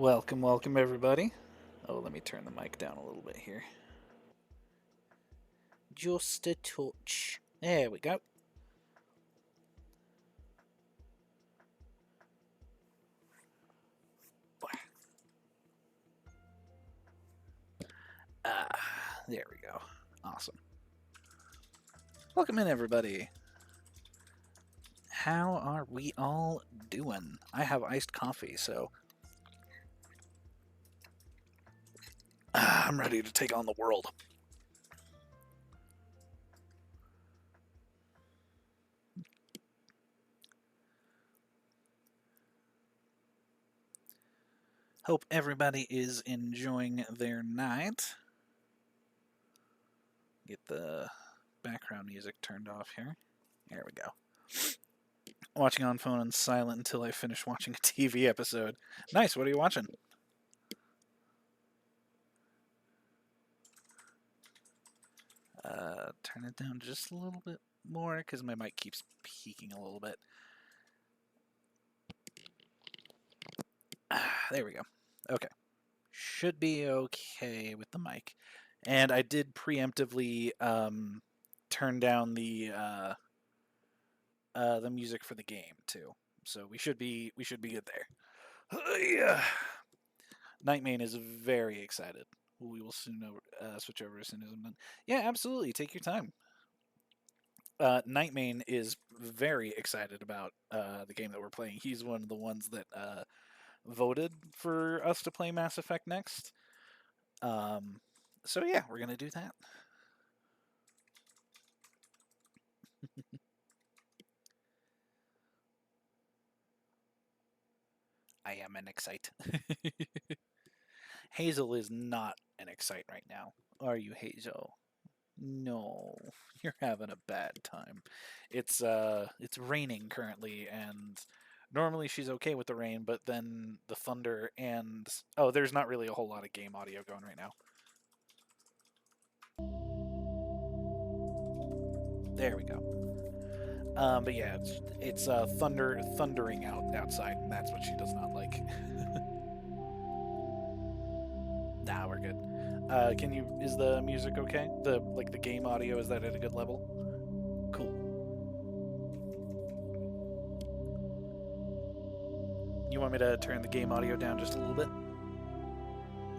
Welcome, welcome everybody. Oh, let me turn the mic down a little bit here. Just a touch. There we go. There we go. Awesome. Welcome in, everybody. How are we all doing? I have iced coffee, so I'm ready to take on the world. Hope everybody is enjoying their night. Get the background music turned off here. There we go. Watching on phone and silent until I finish watching a TV episode. Nice, what are you watching? Turn it down just a little bit more because my mic keeps peaking a little bit. There we go. Okay. Should be okay with the mic. And I did preemptively turn down the music for the game too. So we should be good there. Yeah. Nightmane is very excited. We will soon switch over as soon as I'm done. Yeah, absolutely. Take your time. Nightmane is very excited about the game that we're playing. He's one of the ones that voted for us to play Mass Effect next. So yeah, we're gonna do that. I am an excite. Hazel is not an excite right now. Are you, Hazel? No, you're having a bad time. It's raining currently, and normally she's okay with the rain, but then the thunder and there's not really a whole lot of game audio going right now. There we go. But yeah, it's thundering outside, and that's what she does not like. Nah, we're good. Is the music okay? The game audio, is that at a good level? Cool. You want me to turn the game audio down just a little bit?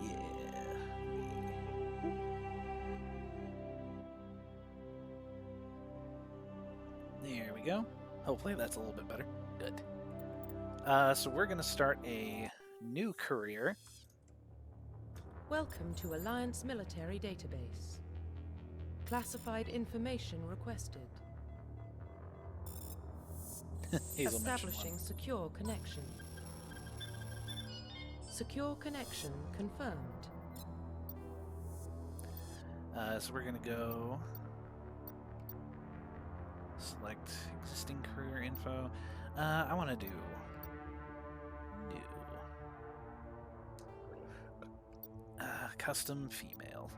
Yeah. There we go. Hopefully that's a little bit better. Good. So we're gonna start a new career. Welcome to Alliance Military Database. Classified information requested. Establishing secure connection. Secure connection confirmed. So we're gonna go select existing career info. I want to do new. Custom female.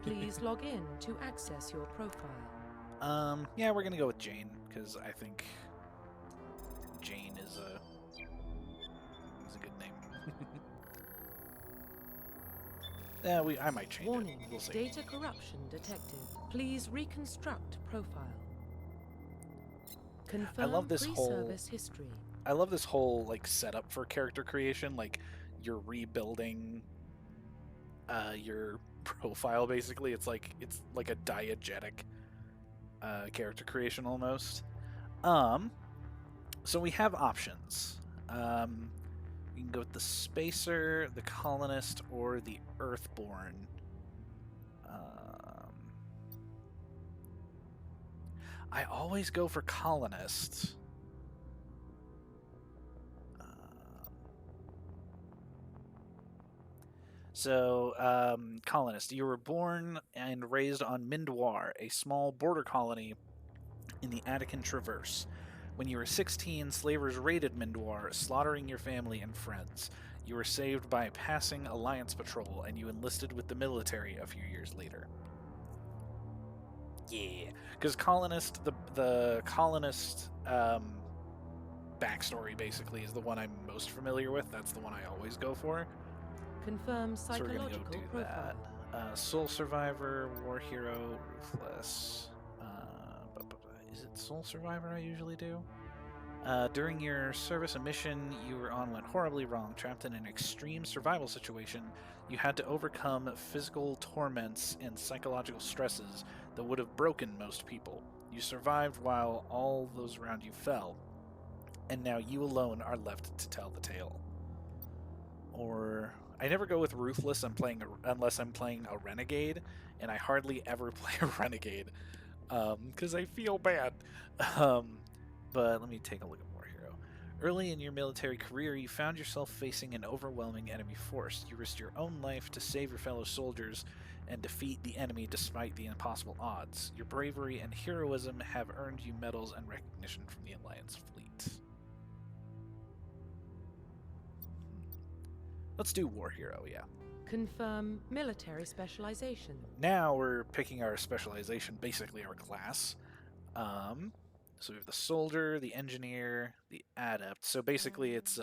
Please log in to access your profile. Yeah, we're gonna go with Jane because I think Jane is a good name. Yeah, I might change Warning, it. We'll see. data corruption detected. Please reconstruct profile. Confirm I love this pre-service history. I love this whole setup for character creation. Like you're rebuilding your profile basically. It's like a diegetic character creation almost. So we have options. We can go with the Spacer, the Colonist, or the Earthborn. I always go for Colonist. Colonist, you were born and raised on Mindwar, a small border colony in the Attican Traverse. When you were 16, slavers raided Mindwar, slaughtering your family and friends. You were saved by a passing Alliance patrol, and you enlisted with the military a few years later. Yeah, because the Colonist backstory basically is the one I'm most familiar with. That's the one I always go for. Confirm So we're gonna go psychological do profile. that. Soul Survivor, War Hero, Ruthless. Is it Soul Survivor I usually do? During your service mission, you on went horribly wrong. Trapped in an extreme survival situation, you had to overcome physical torments and psychological stresses that would have broken most people. You survived while all those around you fell, and now you alone are left to tell the tale. Or I never go with Ruthless. Unless I'm playing a Renegade, and I hardly ever play a Renegade because I feel bad. But let me take a look at War Hero. Early in your military career, you found yourself facing an overwhelming enemy force. You risked your own life to save your fellow soldiers and defeat the enemy despite the impossible odds. Your bravery and heroism have earned you medals and recognition from the Alliance fleet. Let's do War Hero, yeah. Confirm military specialization. Now we're picking our specialization, basically our class. So we have the soldier, the engineer, the adept. So basically it's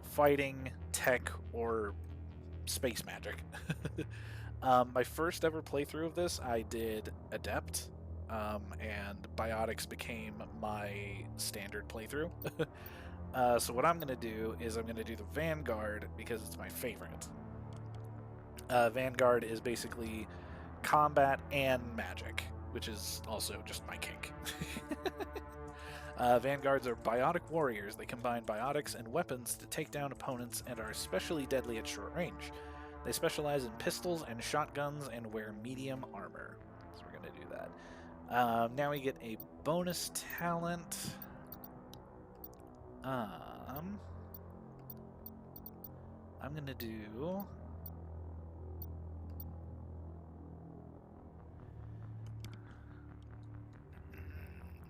fighting, tech, or space magic. My first ever playthrough of this, I did adept, and biotics became my standard playthrough. So what I'm going to do is I'm going to do the Vanguard because it's my favorite. Vanguard is basically combat and magic, which is also just my kink. Vanguards are biotic warriors. They combine biotics and weapons to take down opponents and are especially deadly at short range. They specialize in pistols and shotguns and wear medium armor. So we're going to do that. Now we get a bonus talent. I'm going to do...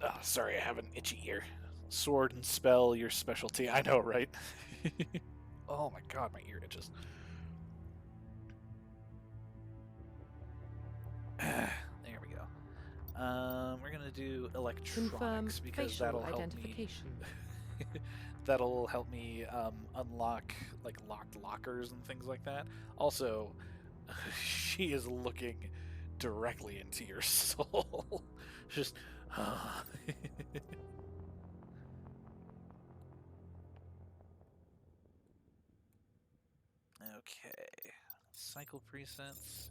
Oh, sorry, I have an itchy ear. Sword and spell, your specialty. I know, right? Oh my god, my ear itches. There we go. We're gonna do electronics Confirm because facial that'll help identification. me. That'll help me unlock like locked lockers and things like that. Also, she is looking directly into your soul. Just. Okay. Cycle presets.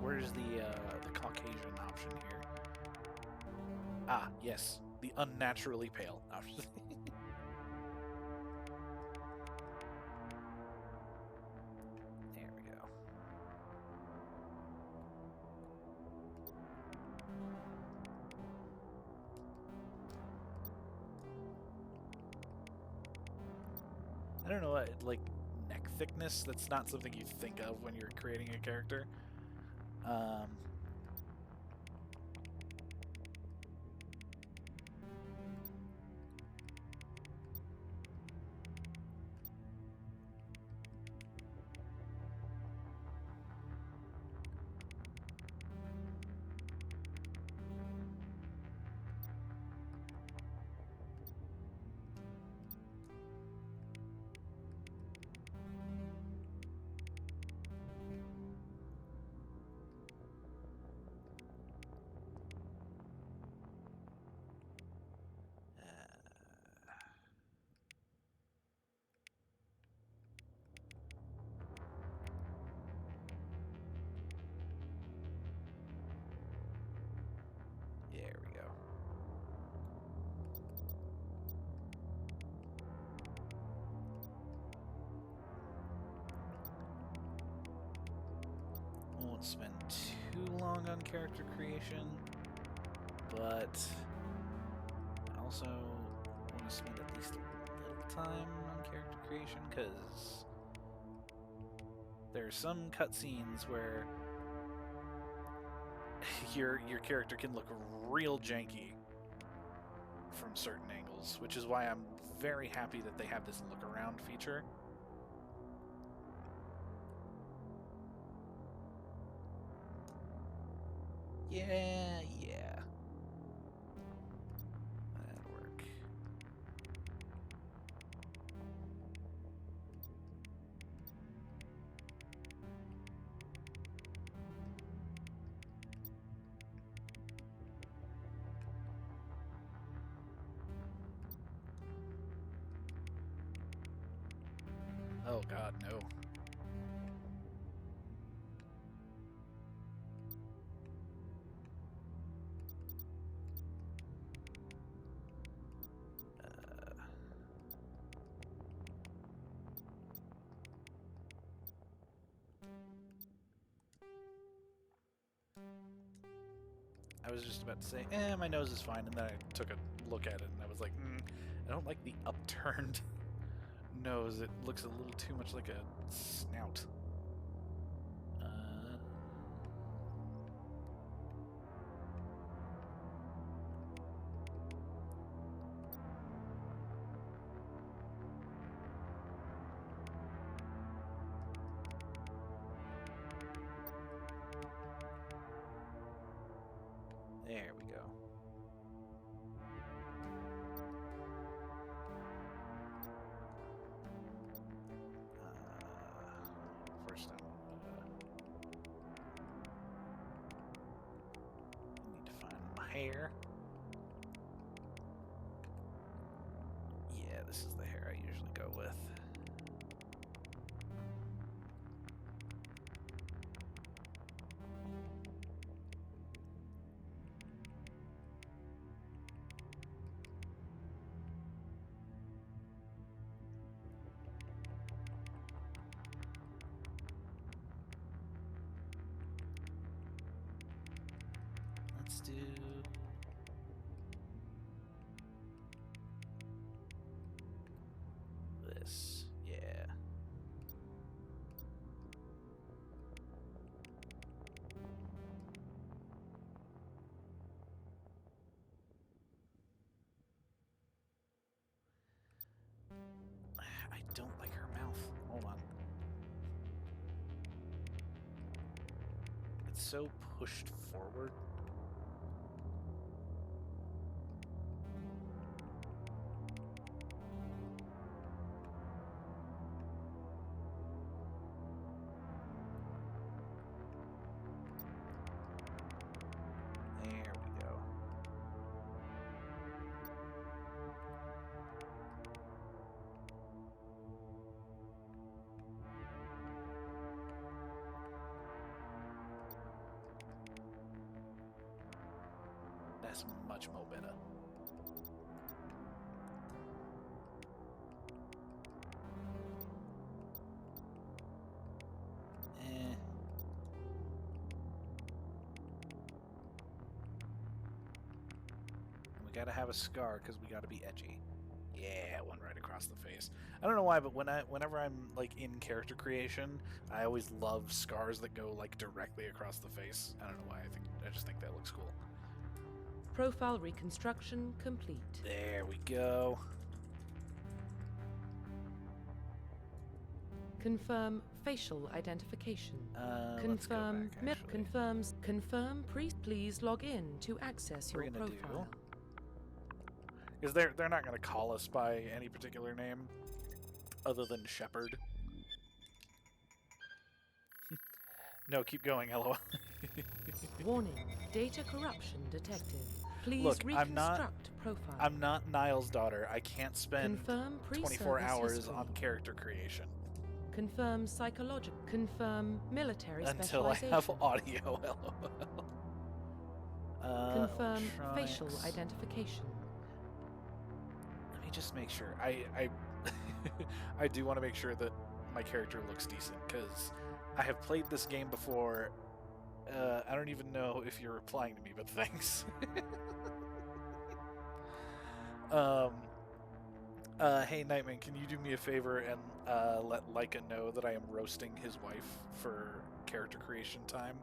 Where's the Caucasian option here? Ah, yes, the unnaturally pale option. There we go. I don't know what like neck thickness. That's not something you think of when you're creating a character. There we go. Won't spend too long on character creation, but I also want to spend at least a little time on character creation because there are some cutscenes where your character can look real janky from certain angles, which is why I'm very happy that they have this look around feature. Yeah. That'd work. Oh god, no. I was just about to say, my nose is fine, and then I took a look at it, and I was like, I don't like the upturned nose. It looks a little too much like a snout. There we go. First I need to find my hair. Yeah, this is the hair I usually go with. Let's do this. Yeah. I don't like her mouth. Hold on. It's so pushed forward. There we go. That's much more better. We gotta have a scar because we gotta be edgy. Yeah, one right across the face. I don't know why, but whenever I'm like in character creation, I always love scars that go like directly across the face. I don't know why. I just think that looks cool. Profile reconstruction complete. There we go. Confirm facial identification. Confirm. Confirm priest. Please log in to access your profile. Because they're not going to call us by any particular name other than Shepherd. No, keep going, LOL. Warning, data corruption detected. Please Look, reconstruct profile. I'm not Niall's daughter. I can't spend Confirm 24 hours history. on character creation. Confirm psychological. Confirm military until I specialization. have audio, LOL. Confirm facial identification. Let me just make sure. I I do want to make sure that my character looks decent, because I have played this game before. I don't even know if you're replying to me, but thanks. Hey Nightman, can you do me a favor and let Leica know that I am roasting his wife for character creation time?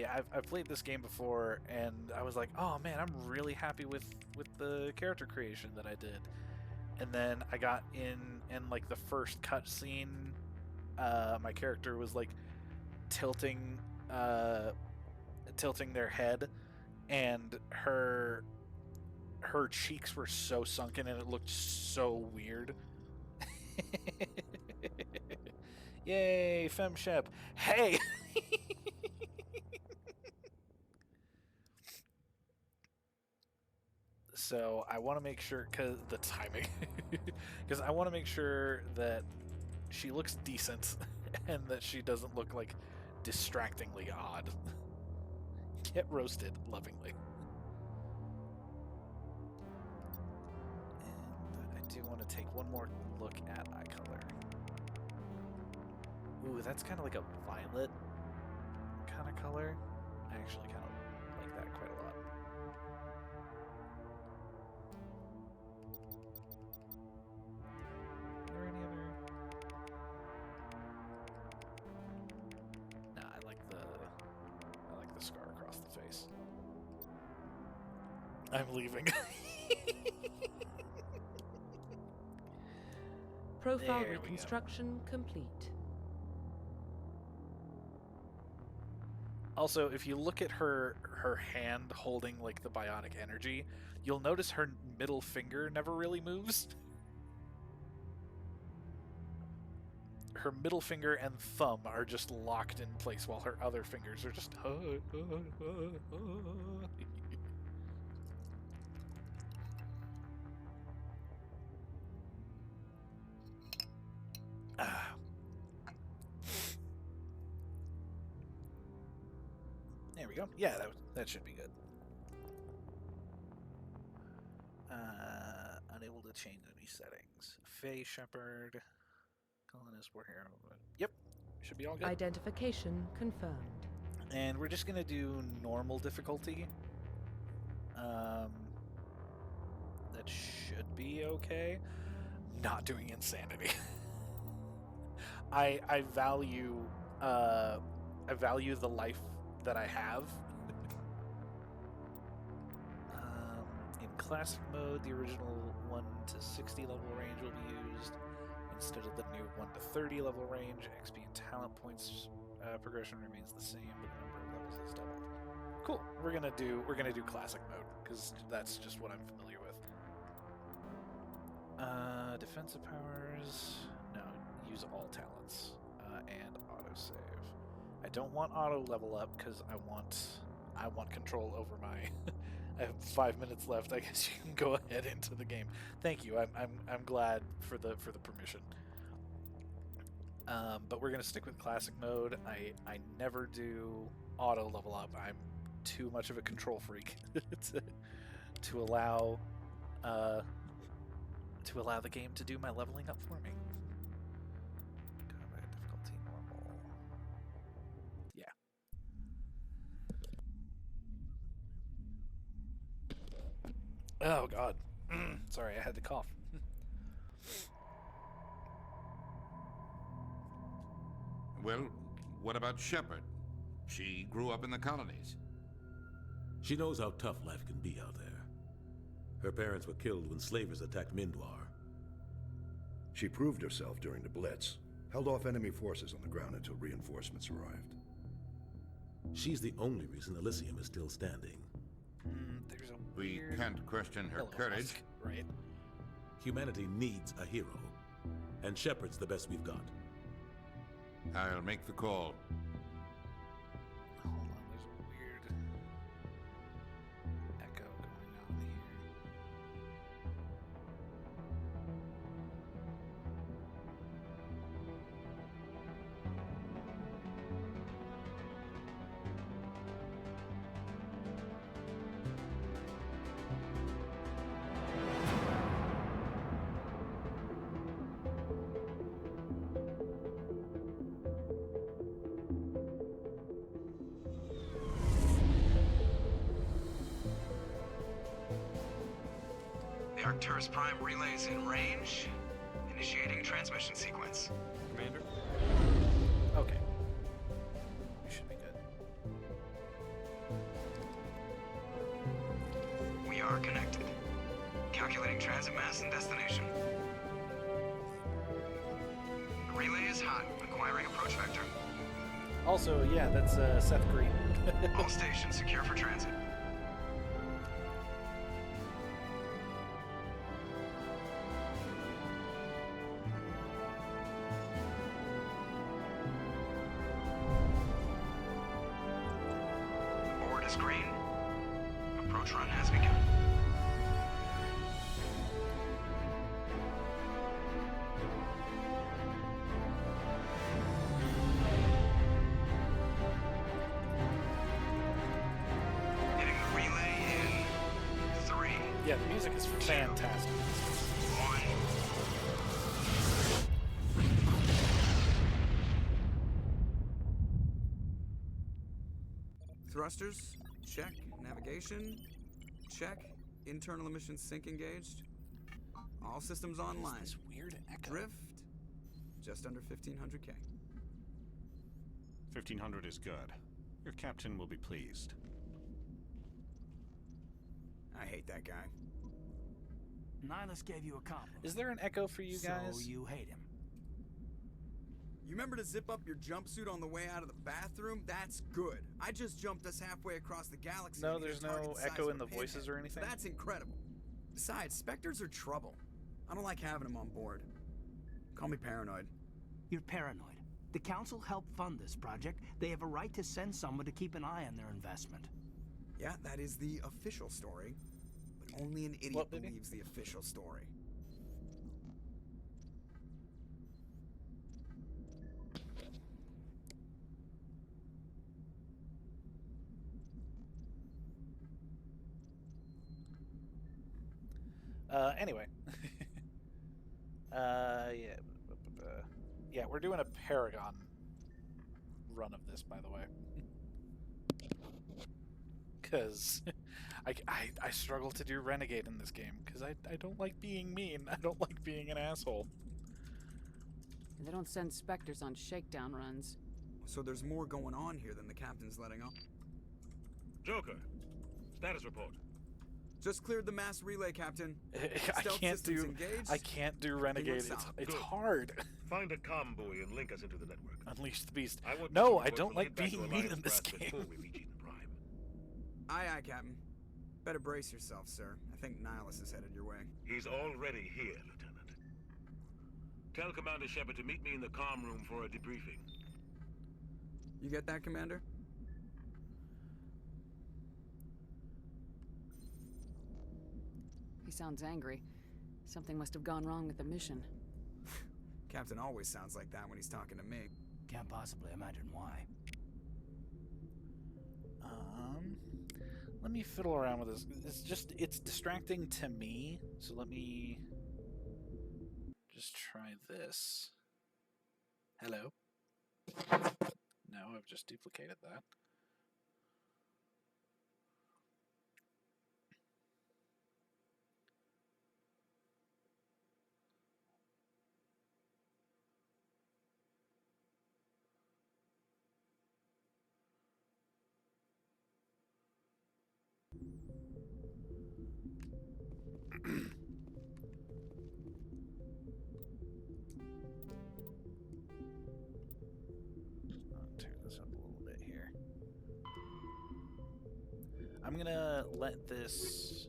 yeah, I've played this game before, and I was like, oh man, I'm really happy with the character creation that I did. And then I got in, and like the first cutscene, my character was like tilting their head, and her cheeks were so sunken, and it looked so weird. Yay, FemShep. Hey! So I want to make sure, because the timing, because I want to make sure that she looks decent and that she doesn't look like distractingly odd. Get roasted lovingly. And I do want to take one more look at eye color. Ooh, that's kind of like a violet kind of color. I actually kind of like that quite a lot. Are there any other? Nah, I like the scar across the face. I'm leaving. Profile There we go. reconstruction complete. Also, if you look at her hand holding like the bionic energy, you'll notice her middle finger never really moves. Her middle finger and thumb are just locked in place while her other fingers are just There we go. Yeah, that should be good. Unable to change any settings. Fae Shepherd. Colonist Warhero. Yep. Should be all good. Identification confirmed. And we're just gonna do normal difficulty. That should be okay. Not doing insanity. I value the life that I have. In classic mode, the original 1 to 60 level range will be used instead of the new 1 to 30 level range. XP and talent points progression remains the same, but the number of levels is doubled. Cool. We're gonna do classic mode because that's just what I'm familiar with. Defensive powers. No, use all talents and autosave. I don't want auto level up because I want control over my. I have 5 minutes left. I guess you can go ahead into the game. Thank you. I'm glad for the permission. But we're gonna stick with classic mode. I never do auto level up. I'm too much of a control freak to allow the game to do my leveling up for me. Difficulty normal. Yeah. Oh God. Sorry, I had to cough. Well, what about Shepard? She grew up in the colonies. She knows how tough life can be out there. Her parents were killed when slavers attacked Mindwar. She proved herself during the Blitz, held off enemy forces on the ground until reinforcements arrived. She's the only reason Elysium is still standing. There's a We weird can't question her pillow courage. mask, right? Humanity needs a hero, and Shepard's the best we've got. I'll make the call. Hold on, there's a weird echo going on here. The Arcturus Prime relay's in range. Initiating transmission sequence. Commander? Okay. We should be good. connected. Calculating transit mass and destination. The relay is hot. Acquiring approach vector. Also, yeah, that's Seth Green. All stations secure for transit. Board is green. Approach run has begun. Hitting the relay in 3, Yeah, the music is fantastic. 1. Thrusters, check. Navigation, check. Internal emissions sync engaged. All systems online. This weird echo. Drift, just under 1500K. 1500 is good. Your captain will be pleased. I hate that guy. Nihilus gave you a compliment. Is there an echo for you guys? So you hate him. You remember to zip up your jumpsuit on the way out of the bathroom? That's good. I just jumped us halfway across the galaxy. No, to there's get a no target the size echo of in a the pinhead. voices or anything? That's incredible. Besides, Spectres are trouble. I don't like having them on board. Call me paranoid. You're paranoid. The Council helped fund this project. They have a right to send someone to keep an eye on their investment. Yeah, that is the official story. But only an idiot What, baby? believes the official story. Anyway. Yeah. Yeah, we're doing a Paragon run of this, by the way. Because I struggle to do Renegade in this game, because I don't like being mean. I don't like being an asshole. They don't send Spectres on shakedown runs. So there's more going on here than the captain's letting on. Joker, status report. Just cleared the mass relay, Captain. I Stealth can't systems do engaged. I can't do Renegade. It's south. it's Good. hard. Find a comm buoy and link us into the network. Unleash the beast. I want No, Mr. I Woods don't to like head back to being mean Alliance in this Brass game. before we reach Eden Prime. Aye, aye, Captain. Better brace yourself, sir. I think Nihilus is headed your way. He's already here, Lieutenant. Tell Commander Shepard to meet me in the comm room for a debriefing. You get that, Commander? He sounds angry. Something must have gone wrong with the mission. Captain always sounds like that when he's talking to me. Can't possibly imagine why. Let me fiddle around with this. It's distracting to me, so let me just try this. Hello? No, I've just duplicated that. I'll turn this up a little bit here. I'm gonna let this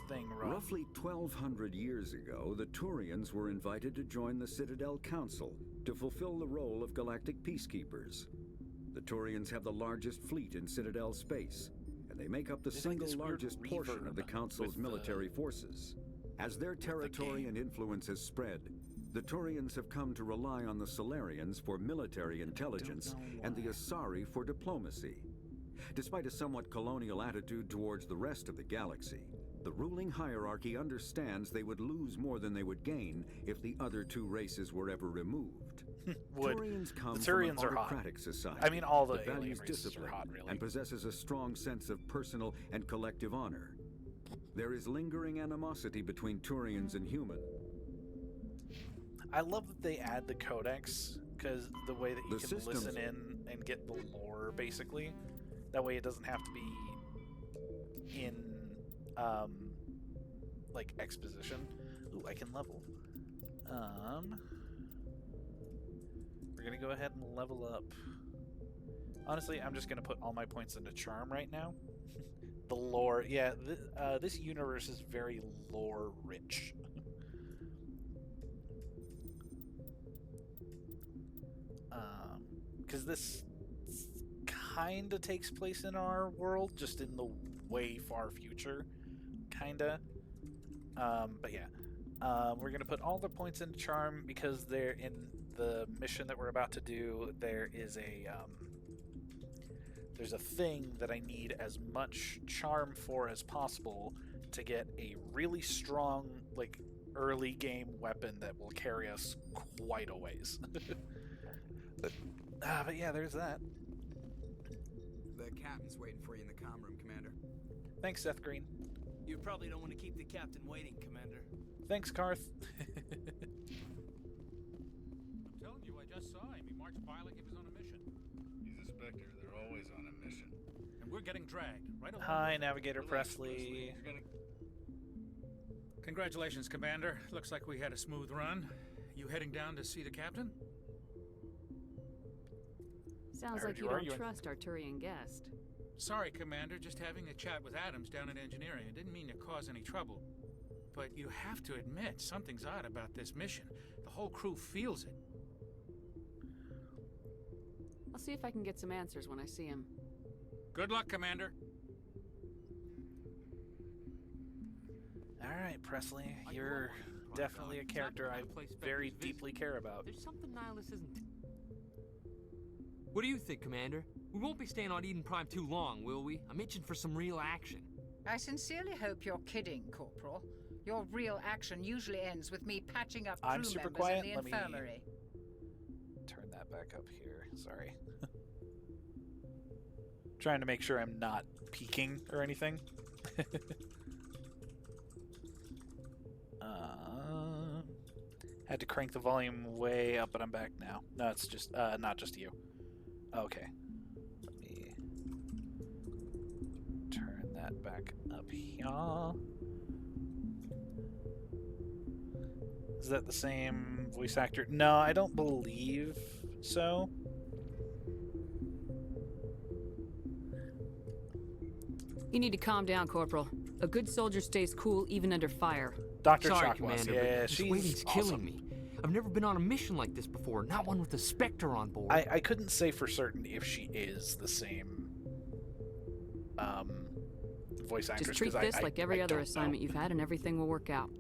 thing run. Roughly 1,200 years ago, the Turians were invited to join the Citadel Council to fulfill the role of galactic peacekeepers. The Turians have the largest fleet in Citadel space, and they make up the There's like single this weird largest portion of the reverb Council's with the- military forces. As their territory game. and influence has spread, the Turians have come to rely on the Solarians for military intelligence know and the why. Asari for diplomacy. Despite a somewhat colonial attitude towards the rest of the galaxy, the ruling hierarchy understands they would lose more than they would gain if the other two races were ever removed. Would. Turians come The from Turians an are hot. autocratic society I mean, all the that alien values races are discipline hot, really. and possesses a strong sense of personal and collective honor. There is lingering animosity between Turians and human. I love that they add the codex, because the way that you The can systems- listen in and get the lore, basically. That way it doesn't have to be in like exposition. Ooh, I can level. We're gonna go ahead and level up. Honestly, I'm just gonna put all my points into charm right now. The lore, yeah, this universe is very lore rich. Because this kind of takes place in our world, just in the way far future, kinda. But yeah, we're gonna put all the points into charm because they're in the mission that we're about to do. There is there's a thing that I need as much charm for as possible to get a really strong, like, early game weapon that will carry us quite a ways. But yeah, there's that. The captain's waiting for you in the comm room, Commander. Thanks, Seth Green. You probably don't want to keep the captain waiting, Commander. Thanks, Karth. I'm telling you, I just saw him. He marched by like he was on a mission. He's a Spectre. They're always on a mission. And we're getting dragged right along. Hi, Navigator Presley. Congratulations, Commander. Looks like we had a smooth run. You heading down to see the captain? Sounds like you don't trust our Turian guest. Sorry, Commander. Just having a chat with Adams down at engineering. I didn't mean to cause any trouble. But you have to admit, something's odd about this mission. The whole crew feels it. I'll see if I can get some answers when I see him. Good luck, Commander. Alright, Presley. You're definitely a character I very deeply care about. There's something Nihilus isn't... What do you think, Commander? We won't be staying on Eden Prime too long, will we? I'm itching for some real action. I sincerely hope you're kidding, Corporal. Your real action usually ends with me patching up crew super members quiet. in the infirmary. Turn that back up here. Sorry. Trying to make sure I'm not peeking or anything. Had to crank the volume way up, but I'm back now. No, it's just not just you. Okay. Let me turn that back up here. Is that the same voice actor? No, I don't believe so. You need to calm down, Corporal. A good soldier stays cool even under fire. Dr. Sorry, Chakwas, Commander, yeah, but this waiting's killing me. I've never been on a mission like this before, not one with a Spectre on board. I couldn't say for certain if she is the same voice actress. Just treat this like every other assignment you've had and everything will work out.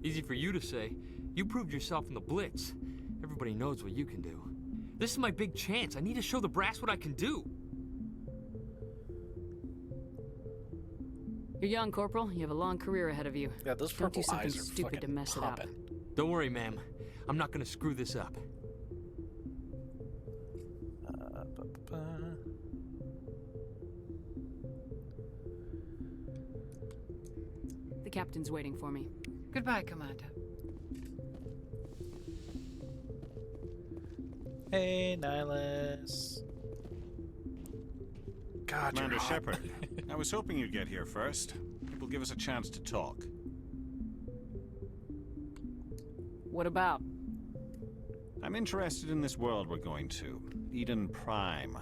Easy for you to say. You proved yourself in the Blitz. Everybody knows what you can do. This is my big chance. I need to show the brass what I can do. You're young, Corporal. You have a long career ahead of you. Yeah, those Don't do purple something eyes are stupid to mess popping. it up. Don't worry, ma'am. I'm not gonna screw this up. The captain's waiting for me. Goodbye, Commander. Hey, Nihilus. God, Commander you're hot. Shepard, I was hoping you'd get here first. It will give us a chance to talk. What about? I'm interested in this world we're going to, Eden Prime.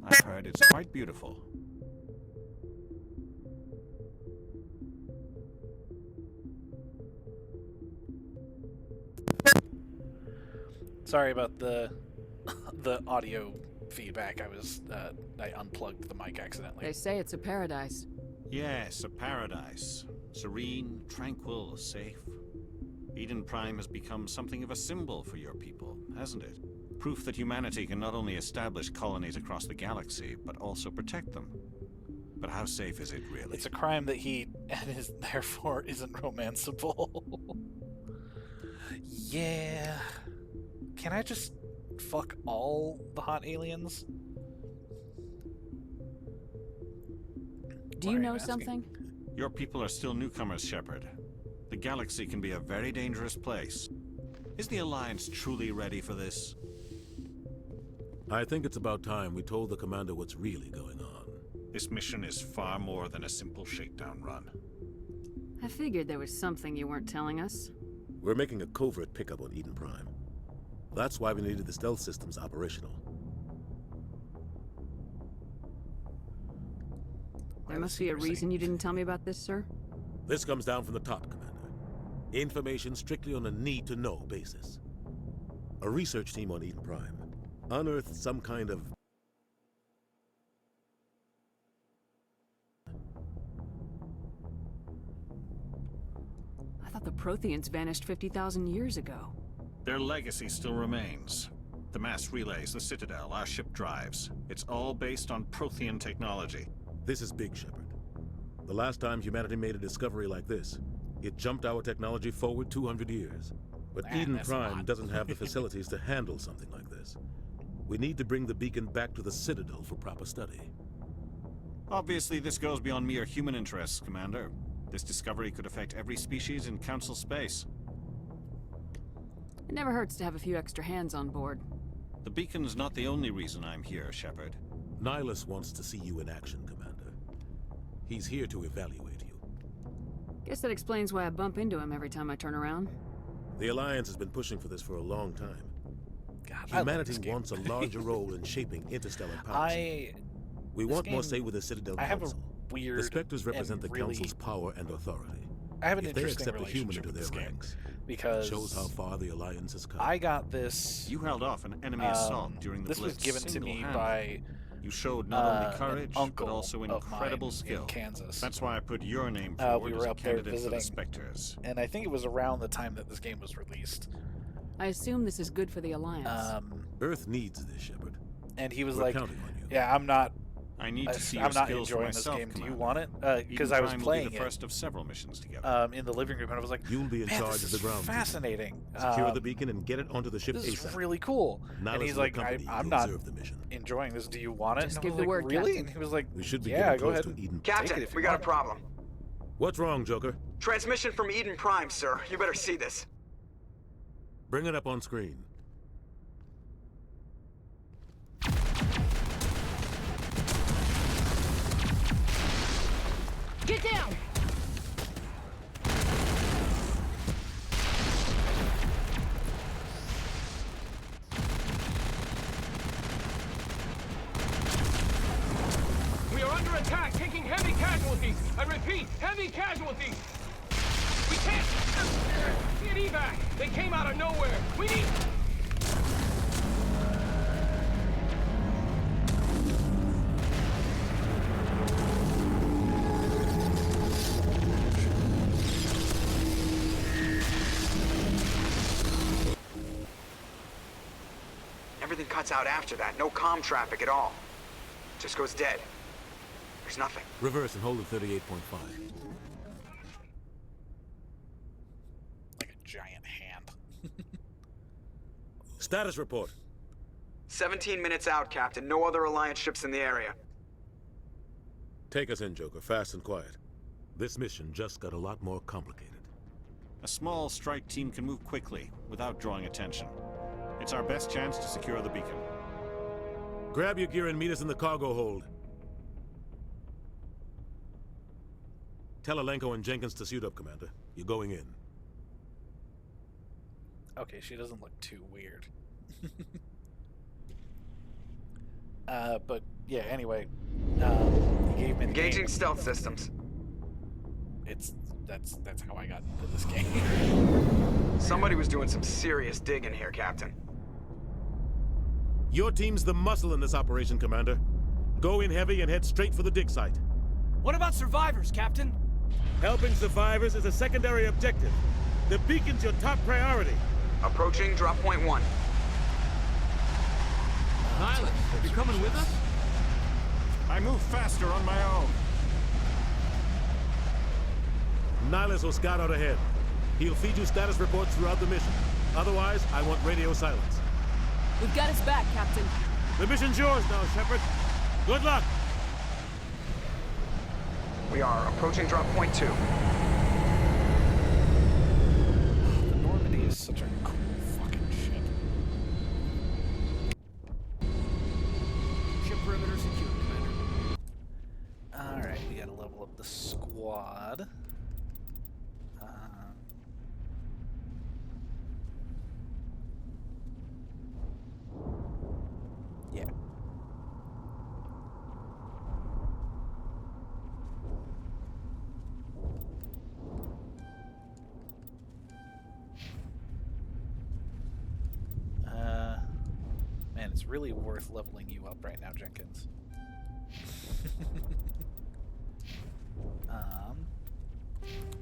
I've heard it's quite beautiful. Sorry about the audio feedback. I unplugged the mic accidentally. They say it's a paradise. Yes, a paradise. Serene, tranquil, safe. Eden Prime has become something of a symbol for your people, hasn't it? Proof that humanity can not only establish colonies across the galaxy, but also protect them. But how safe is it, really? It's a crime that he, and is therefore isn't romanceable. Yeah. Can I just fuck all the hot aliens? Do you know something? Your people are still newcomers, Shepard. The galaxy can be a very dangerous place. Is the Alliance truly ready for this? I think it's about time we told the commander what's really going on. This mission is far more than a simple shakedown run. I figured there was something you weren't telling us. We're making a covert pickup on Eden Prime. That's why we needed the stealth systems operational. There must be a reason you didn't tell me about this, sir. This comes down from the top, Commander. Information strictly on a need-to-know basis. A research team on Eden Prime unearthed some kind of... I thought the Protheans vanished 50,000 years ago. Their legacy still remains. The mass relays, the Citadel, our ship drives. It's all based on Prothean technology. This is big, Shepard. The last time humanity made a discovery like this, it jumped our technology forward 200 years. But Eden Prime doesn't have the facilities to handle something like this. We need to bring the beacon back to the Citadel for proper study. Obviously, this goes beyond mere human interests, Commander. This discovery could affect every species in Council space. It never hurts to have a few extra hands on board. The beacon's not the only reason I'm here, Shepard. Nihilus wants to see you in action, Commander. He's here to evaluate you. Guess that explains why I bump into him every time I turn around. The Alliance has been pushing for this for a long time. God, Humanity wants a larger role in shaping interstellar policy. We want more say with the Citadel Council. Weird the Spectres represent the really, Council's power and authority. I have an if they interesting accept a human relationship into with their this game, ranks, because it shows how far the Alliance has come. I got this. You held off an enemy assault during the This was Blitz given to me single-handed. by. You showed not only courage, an uncle but also of incredible mine skill. in Kansas. That's why I put your name forward we as were a up there candidate for the visiting, Spectres. and I think it was around the time that this game was released. I assume this is good for the Alliance. Earth needs this, Shepard. And he was We're like, counting on you. "Yeah, I'm not. I need to see I'm your not skills for enjoying this myself, game. Do you Commander. want it? Because Eden I was Prime will playing be the first of several missions together. in the living room, and I was like, You'll be in "Man, charge this of the is ground. fascinating. Secure the beacon and get it onto the ship This ASAP. is really cool." Nihilus And he's will like, accompany you "I'm to not observe the mission. enjoying this. Do you want it?" Just And I give was the like, word, "Really?" Captain. And he was like, We should be "Yeah, getting go close ahead to and Eden. take it Captain, if you we got a want." problem. What's wrong, Joker? Transmission from Eden Prime, sir. You better see this. Bring it up on screen. Get down! We are under attack, taking heavy casualties. I repeat, heavy casualties. We can't get evac. They came out of nowhere. We need. Everything cuts out after that. No comm traffic at all. Just goes dead. There's nothing. Reverse and hold at 38.5. Like a giant hand. Status report. 17 minutes out, Captain. No other Alliance ships in the area. Take us in, Joker, fast and quiet. This mission just got a lot more complicated. A small strike team can move quickly, without drawing attention. It's our best chance to secure the beacon. Grab your gear and meet us in the cargo hold. Tell Alenko and Jenkins to suit up, Commander. You're going in. Okay, she doesn't look too weird. But yeah. Anyway, he gave me the Engaging game. stealth systems. That's how I got into this game. Somebody was doing some serious digging here, Captain. Your team's the muscle in this operation, Commander. Go in heavy and head straight for the dig site. What about survivors, Captain? Helping survivors is a secondary objective. The beacon's your top priority. Approaching drop point 1. Nihilus, you coming with us? I move faster on my own. Nihilus will scout out ahead. He'll feed you status reports throughout the mission. Otherwise, I want radio silence. We've got his back, Captain. The mission's yours now, Shepard. Good luck! We are approaching drop point 2. The Normandy is such a cool fucking ship. Ship perimeter secure, Commander. Alright, we gotta level up the squad. Yeah. Man, it's really worth leveling you up right now, Jenkins.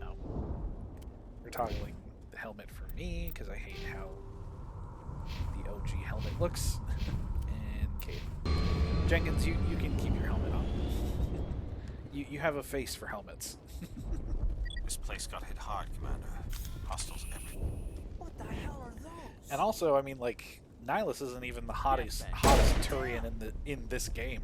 No. We're toggling the helmet for me, because I hate how the OG helmet looks. And Caden. Jenkins, you can keep your helmet on. You have a face for helmets. This place got hit hard, Commander. Hostiles everywhere. What the hell are those? And also, I mean, like, Nihilus isn't even the hottest Turian in this game.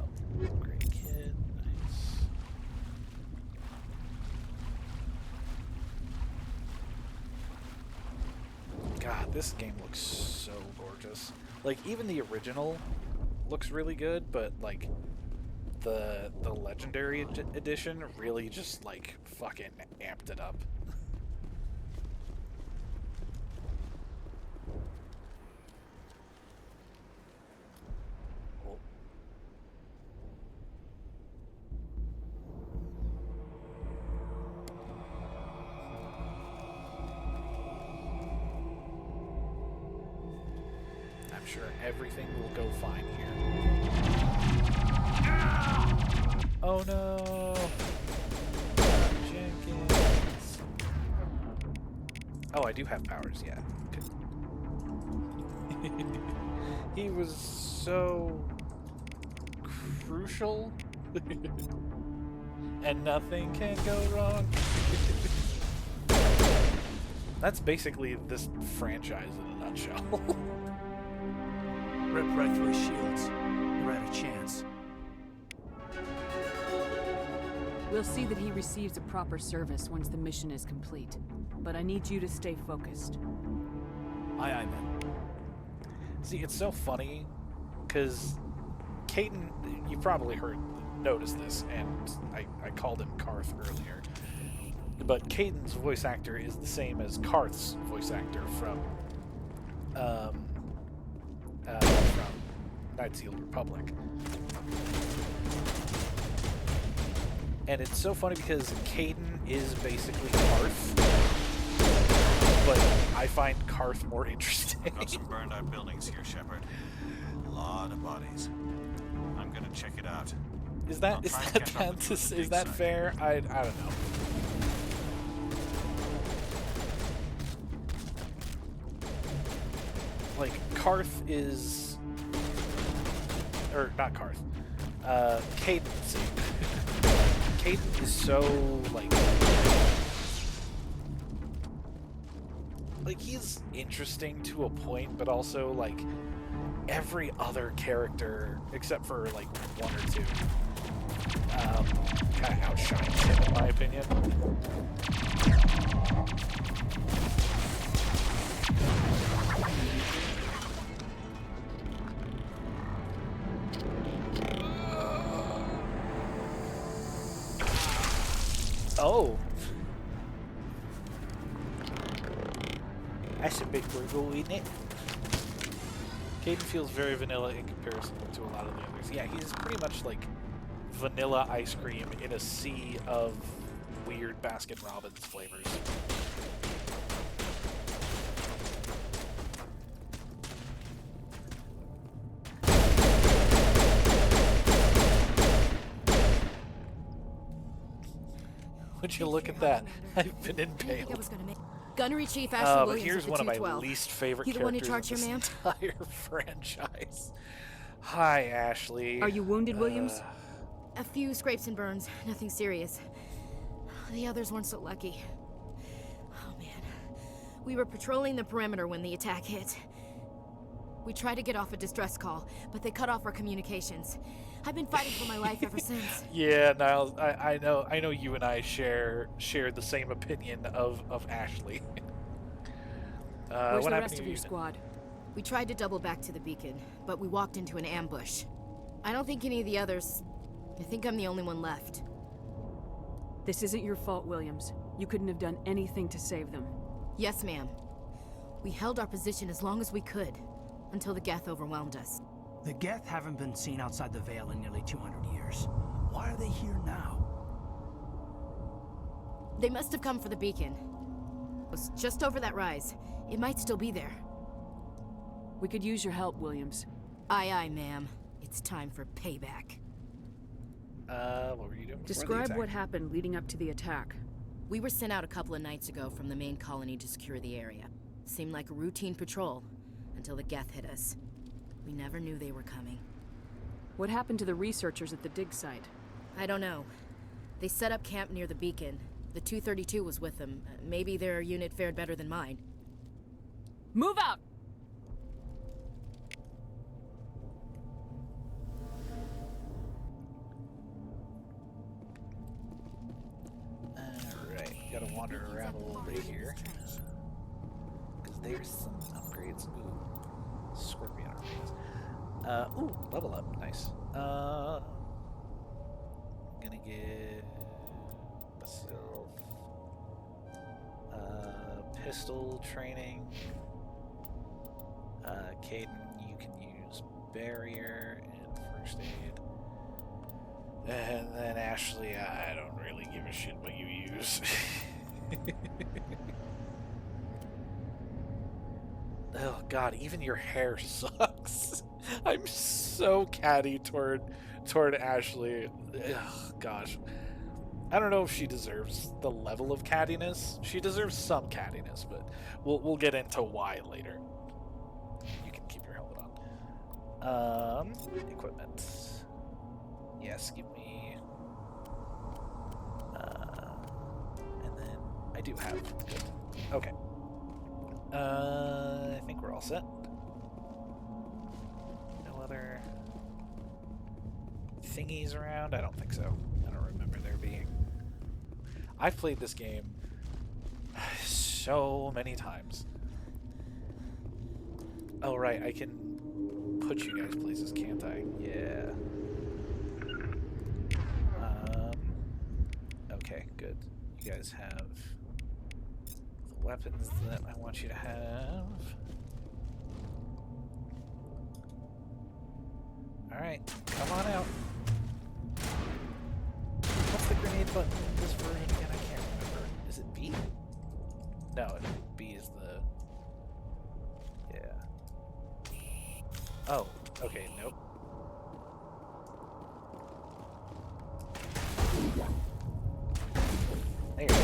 Oh, great kid, nice. God, this game looks so gorgeous. Like, even the original looks really good, but like the Legendary Edition really just like fucking amped it up. Oh. I'm sure everything will go fine here. Oh no! Jenkins. Oh, I do have powers, yeah. Good. He was so crucial. And nothing can go wrong. That's basically this franchise in a nutshell. Rip right through his shields. You're out of chance. We'll see that he receives a proper service once the mission is complete. But I need you to stay focused. Aye, aye, man. See, it's so funny, because Caden, you probably noticed this, and I called him Karth earlier. But Caden's voice actor is the same as Karth's voice actor from Knights of the Old Republic. And it's so funny because Caden is basically Karth, but I find Karth more interesting. Got some burned out buildings here, Shepard. A lot of bodies. I'm gonna check it out. Is that fair? I don't know. Like, Karth is, or not Karth, Caden. Caden is so like he's interesting to a point, but also like every other character except for like one or two kind of outshines him, in my opinion. Oh. That's a big burgle, isn't it? Caden feels very vanilla in comparison to a lot of the others. Yeah, he's pretty much like vanilla ice cream in a sea of weird Baskin-Robbins flavors. Would you look at that? I've been impaled. Gunnery Chief Ashley Williams but here's of the one of my 212. least favorite You the one who characters in charged this your man? entire franchise. Hi, Ashley. Are you wounded, Williams? A few scrapes and burns, nothing serious. The others weren't so lucky. Oh man. We were patrolling the perimeter when the attack hit. We tried to get off a distress call, but they cut off our communications. I've been fighting for my life ever since. Yeah, Niles, I know you and I share the same opinion of Ashley. Where's what the happened rest to of your your unit? squad? We tried to double back to the beacon, but we walked into an ambush. I don't think any of the others... I think I'm the only one left. This isn't your fault, Williams. You couldn't have done anything to save them. Yes, ma'am. We held our position as long as we could, until the Geth overwhelmed us. The Geth haven't been seen outside the Veil in nearly 200 years. Why are they here now? They must have come for the beacon. It was just over that rise. It might still be there. We could use your help, Williams. Aye, aye, ma'am. It's time for payback. What were you doing before the Describe attack? what happened leading up to the attack. We were sent out a couple of nights ago from the main colony to secure the area. Seemed like a routine patrol, until the Geth hit us. We never knew they were coming. What happened to the researchers at the dig site? I don't know. They set up camp near the beacon. The 232 was with them. Maybe their unit fared better than mine. Move out! Alright, gotta wander around a little bit here. Because there's some upgrades. Ooh, Scorpion armies. Ooh, level up. Nice. Gonna give myself pistol training. Caden, you can use barrier and first aid. And then Ashley, I don't really give a shit what you use. Oh god, even your hair sucks. I'm so catty toward Ashley. Ugh, gosh. I don't know if she deserves the level of cattiness. She deserves some cattiness, but we'll get into why later. You can keep your helmet on. Equipment. Yes, give me. And then I do have. Good. Okay. I think we're all set. No other thingies around? I don't think so. I don't remember there being. I've played this game so many times. Oh, right. I can put you guys places, can't I? Yeah. Okay, good. You guys have the weapons that I want you to have. Alright, come on out. What's the grenade button in this version again? I can't remember. Is it B? No, B is the... Yeah. Oh, okay, nope. There you go.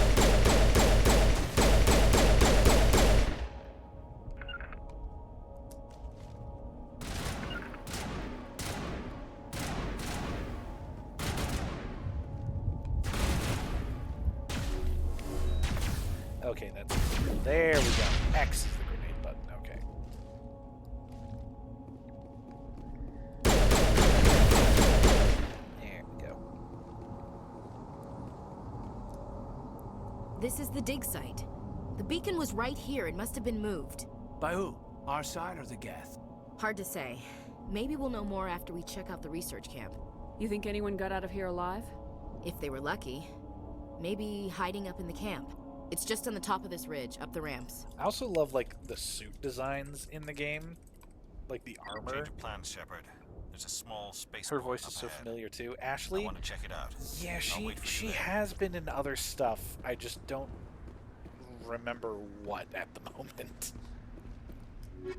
Okay, that's... There we go. X is the grenade button, okay. There we go. This is the dig site. The beacon was right here. It must have been moved. By who? Our side or the Geth? Hard to say. Maybe we'll know more after we check out the research camp. You think anyone got out of here alive? If they were lucky. Maybe hiding up in the camp. It's just on the top of this ridge, up the ramps. I also love, like, the suit designs in the game. Like, the armor. Change of plans, Shepard. There's a small space. Her voice is so familiar, too. Ashley? I want to check it out. Yeah, she has been in other stuff. I just don't remember what at the moment. We're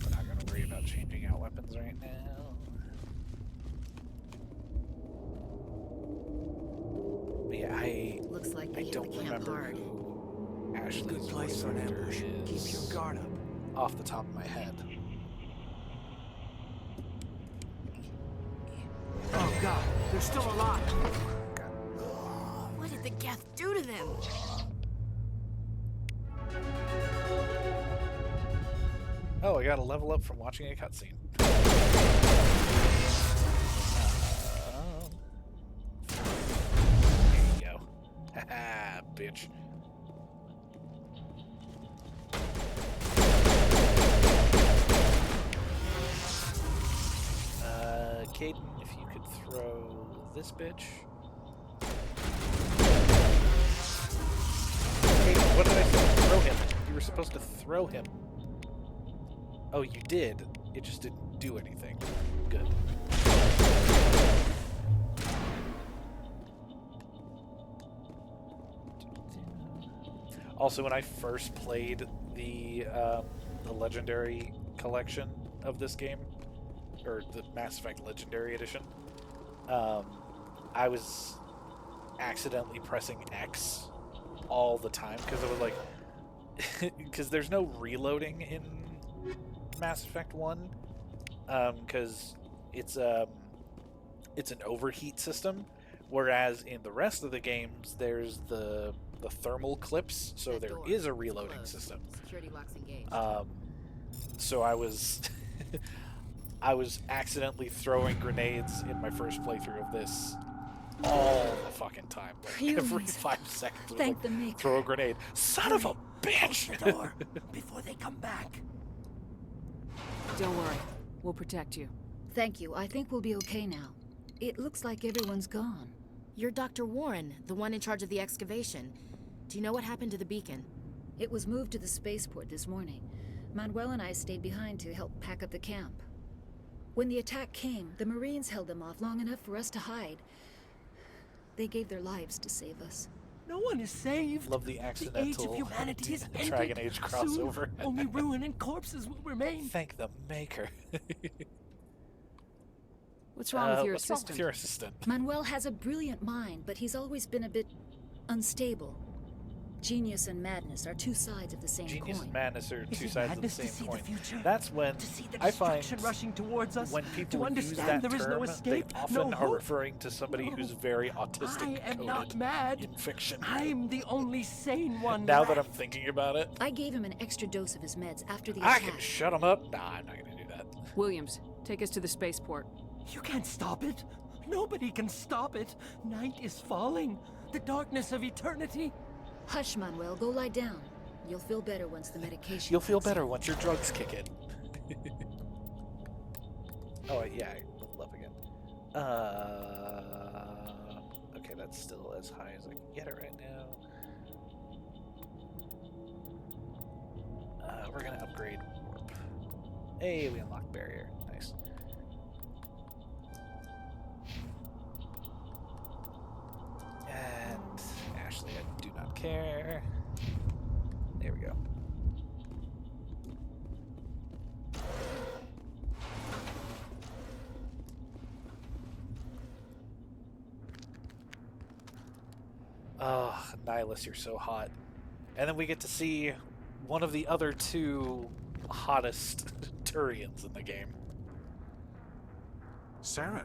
not going to worry about changing out weapons right now. But yeah, I don't remember who Ashley's Good place voice for an actor ambush. is Keep your guard up. off the top of my head. Oh god, they're still alive. What did the Geth do to them? Oh, I got a level up from watching a cutscene. There you go. Haha, bitch. Caden, if you could throw this bitch. Caden, what did I say? Throw him. You were supposed to throw him. Oh, you did. It just didn't do anything. Good. Also, when I first played the Legendary collection of this game, or the Mass Effect Legendary Edition, I was accidentally pressing X all the time because it was like, because there's no reloading in Mass Effect 1, because it's an overheat system, whereas in the rest of the games there's the thermal clips, so there is a reloading system. Security locks engaged. So I was I was accidentally throwing grenades in my first playthrough of this all the fucking time. Like every 5 seconds, it was Thank like, the maker. throw a grenade. Son of a bitch! The door before they come back. Don't worry. We'll protect you. Thank you. I think we'll be okay now. It looks like everyone's gone. You're Dr. Warren, the one in charge of the excavation. Do you know what happened to the beacon? It was moved to the spaceport this morning. Manuel and I stayed behind to help pack up the camp. When the attack came, the Marines held them off long enough for us to hide. They gave their lives to save us. No one is saved. Love the The accidental age of humanity is ended. Dragon Age crossover. Soon, only ruin and corpses will remain. Thank the maker. What's wrong with your what's wrong assistant? with your assistant? Manuel has a brilliant mind, but he's always been a bit unstable. Genius and madness are two sides of the same Genius coin. and madness are Is two it sides of the madness to same see coin. the future? That's when To see the I find destruction rushing towards us? when people to use understand that there is term, no escape, they often no are hope? referring to somebody who's very autistic I am coded not mad. in fiction. I'm the only sane one Now left. that I'm thinking about it, I gave him an extra dose of his meds after the I attack. can shut him up. Nah, I'm not gonna do that. Williams, take us to the spaceport. You can't stop it. Nobody can stop it. Night is falling. The darkness of eternity. Hush, Manuel. Go lie down. You'll feel better once the medication. You'll feel kicks in. better once your drugs kick in. Oh yeah, I leveled up again. Okay, that's still as high as I can get it right now. We're gonna upgrade warp. Hey, we unlocked barrier. Nice. And Ashley, I do not care. There we go. Oh, Nihilus, you're so hot. And then we get to see one of the other two hottest Turians in the game. Saren.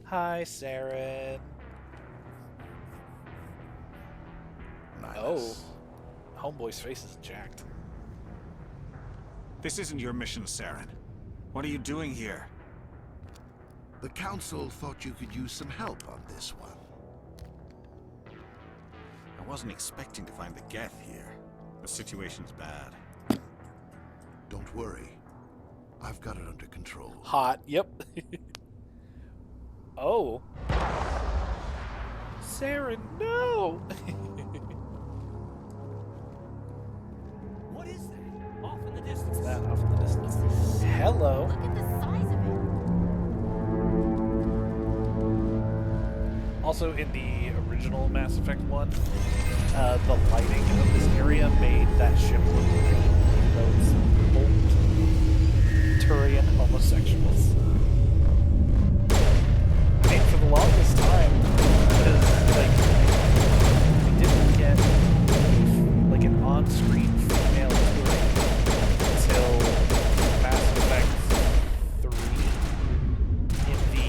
Hi, Saren. Nihilus. Oh, Homeboy's face is jacked. This isn't your mission, Saren. What are you doing here? The Council thought you could use some help on this one. I wasn't expecting to find the Geth here. The situation's bad. Don't worry. I've got it under control. Hot, yep. Oh. Saren, no! What is that? Off in the distance. That off in the distance. Hello. Look at the size of it. Also, in the original Mass Effect 1, the lighting of this area made that ship look green, even though it's old Turian homosexuals. I mean, for the longest time, because, like, we didn't get, like, an on-screen female Turian until Mass Effect 3 in the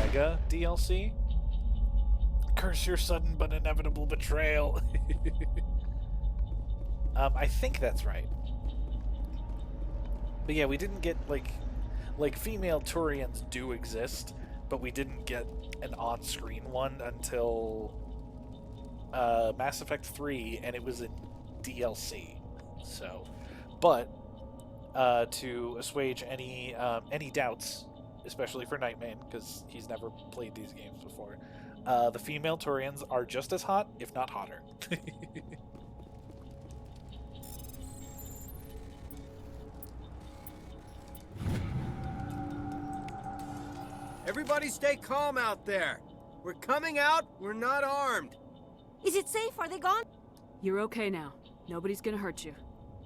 Omega DLC. Curse your sudden but inevitable betrayal. I think that's right. But yeah, we didn't get like female Turians do exist, but we didn't get an on-screen one until Mass Effect 3, and it was in DLC. So, but to assuage any doubts especially for Nightmane, because he's never played these games before. The female Turians are just as hot, if not hotter. Everybody stay calm out there. We're coming out, we're not armed. Is it safe? Are they gone? You're okay now. Nobody's gonna hurt you.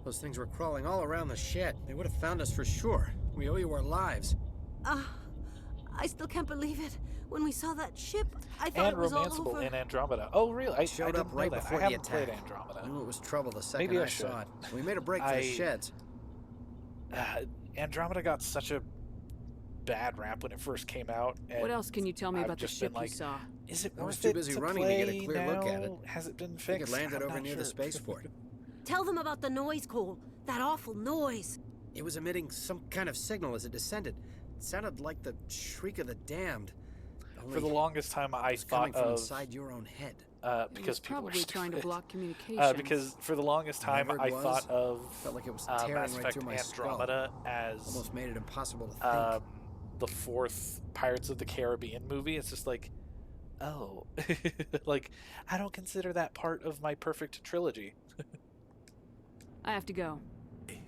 Those things were crawling all around the shed. They would have found us for sure. We owe you our lives. I still can't believe it. When we saw that ship, I thought And it was all Romanceable over. in Andromeda. Oh, really? I Showed didn't up right know that. before I the haven't played attack. Andromeda. I knew it was trouble the second Maybe I saw it. We made a break for the sheds. Andromeda got such a bad rap when it first came out. And What else can you tell me I've about the just been ship like, you saw? Is it I was worth too it busy to running to play get a clear look at it. now? Has it been I think fixed? it landed I'm over not near the sure. spaceport. Tell them about the noise, Cole. That awful noise. It was emitting some kind of signal as it descended. It sounded like the shriek of the damned. For the longest time, I coming thought from of inside your own head. because people probably are trying to stupid. block communication. Because for the longest time, Whatever it I was, thought of felt like it was Mass tearing right Effect through my skull. Andromeda as Almost made it impossible to think. the fourth Pirates of the Caribbean movie. It's just like, oh, like I don't consider that part of my perfect trilogy. I have to go.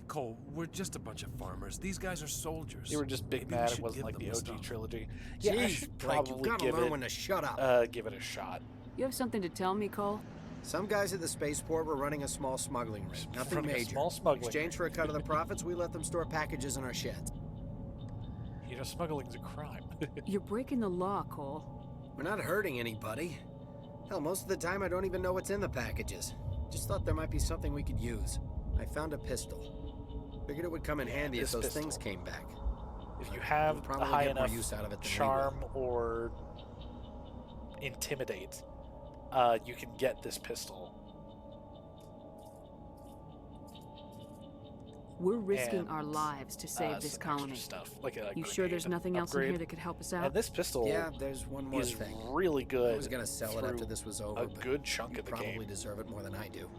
Cole, we're just a bunch of farmers. These guys are soldiers. You were just big Maybe we mad it should wasn't give like them the the OG stuff. trilogy. Yeah, I Jeez, should Blake, you've probably gotta give learn it when to shut up. give it a shot. You have something to tell me, Cole? Some guys at the spaceport were running a small smuggling ring. Nothing Running a major. small smuggling In exchange for a cut of the profits, we let them store packages in our sheds. You know, smuggling's a crime. You're breaking the law, Cole. We're not hurting anybody. Hell, most of the time I don't even know what's in the packages. Just thought there might be something we could use. I found a pistol. Figured it would come in handy if this those pistol. things came back. If you We'll have a probably high get more enough use out of it than we charm or intimidate, you can get this pistol. We're risking And, our lives to save this some extra colony. stuff, like a You sure there's grenade nothing else in upgrade. here that could help us out? And this pistol Yeah, there's one more is thing. really good. I was gonna sell it after through this was over, a but good chunk you of the probably game. deserve it more than I do.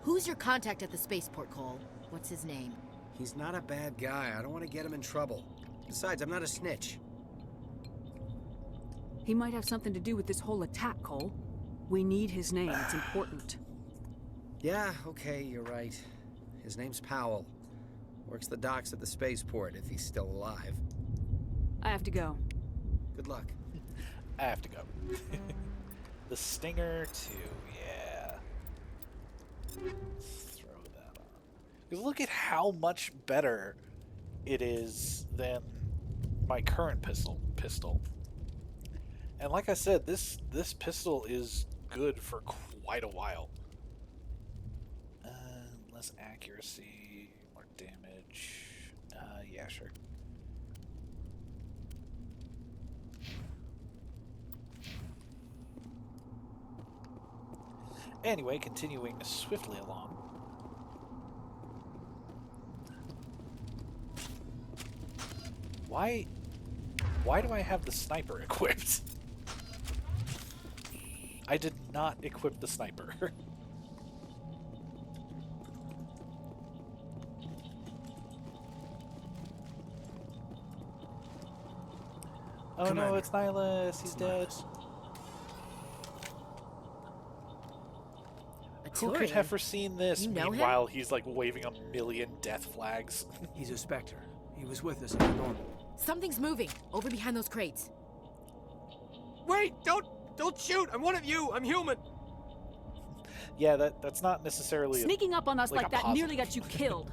Who's your contact at the spaceport, Cole? What's his name? He's not a bad guy. I don't want to get him in trouble. Besides, I'm not a snitch. He might have something to do with this whole attack, Cole. We need his name. It's important. Yeah, okay, you're right. His name's Powell. Works the docks at the spaceport if he's still alive. I have to go. Good luck. I have to go. The Stinger 2, yeah. Let's throw that on. 'Cause look at how much better it is than my current pistol. And like I said, this pistol is good for quite a while. Less accuracy, more damage. Yeah, sure. Anyway, continuing swiftly along. Why do I have the sniper equipped? I did not equip the sniper. Oh no, Commander. it's Nihilus. He's dead. Who could have foreseen this? You know him? Meanwhile, he's like waving a million death flags. He's a Spectre. He was with us at the normal. Something's moving over behind those crates. Wait! Don't shoot! I'm one of you! I'm human! Yeah, that's not necessarily Sneaking up on us like a that nearly positive. got you killed.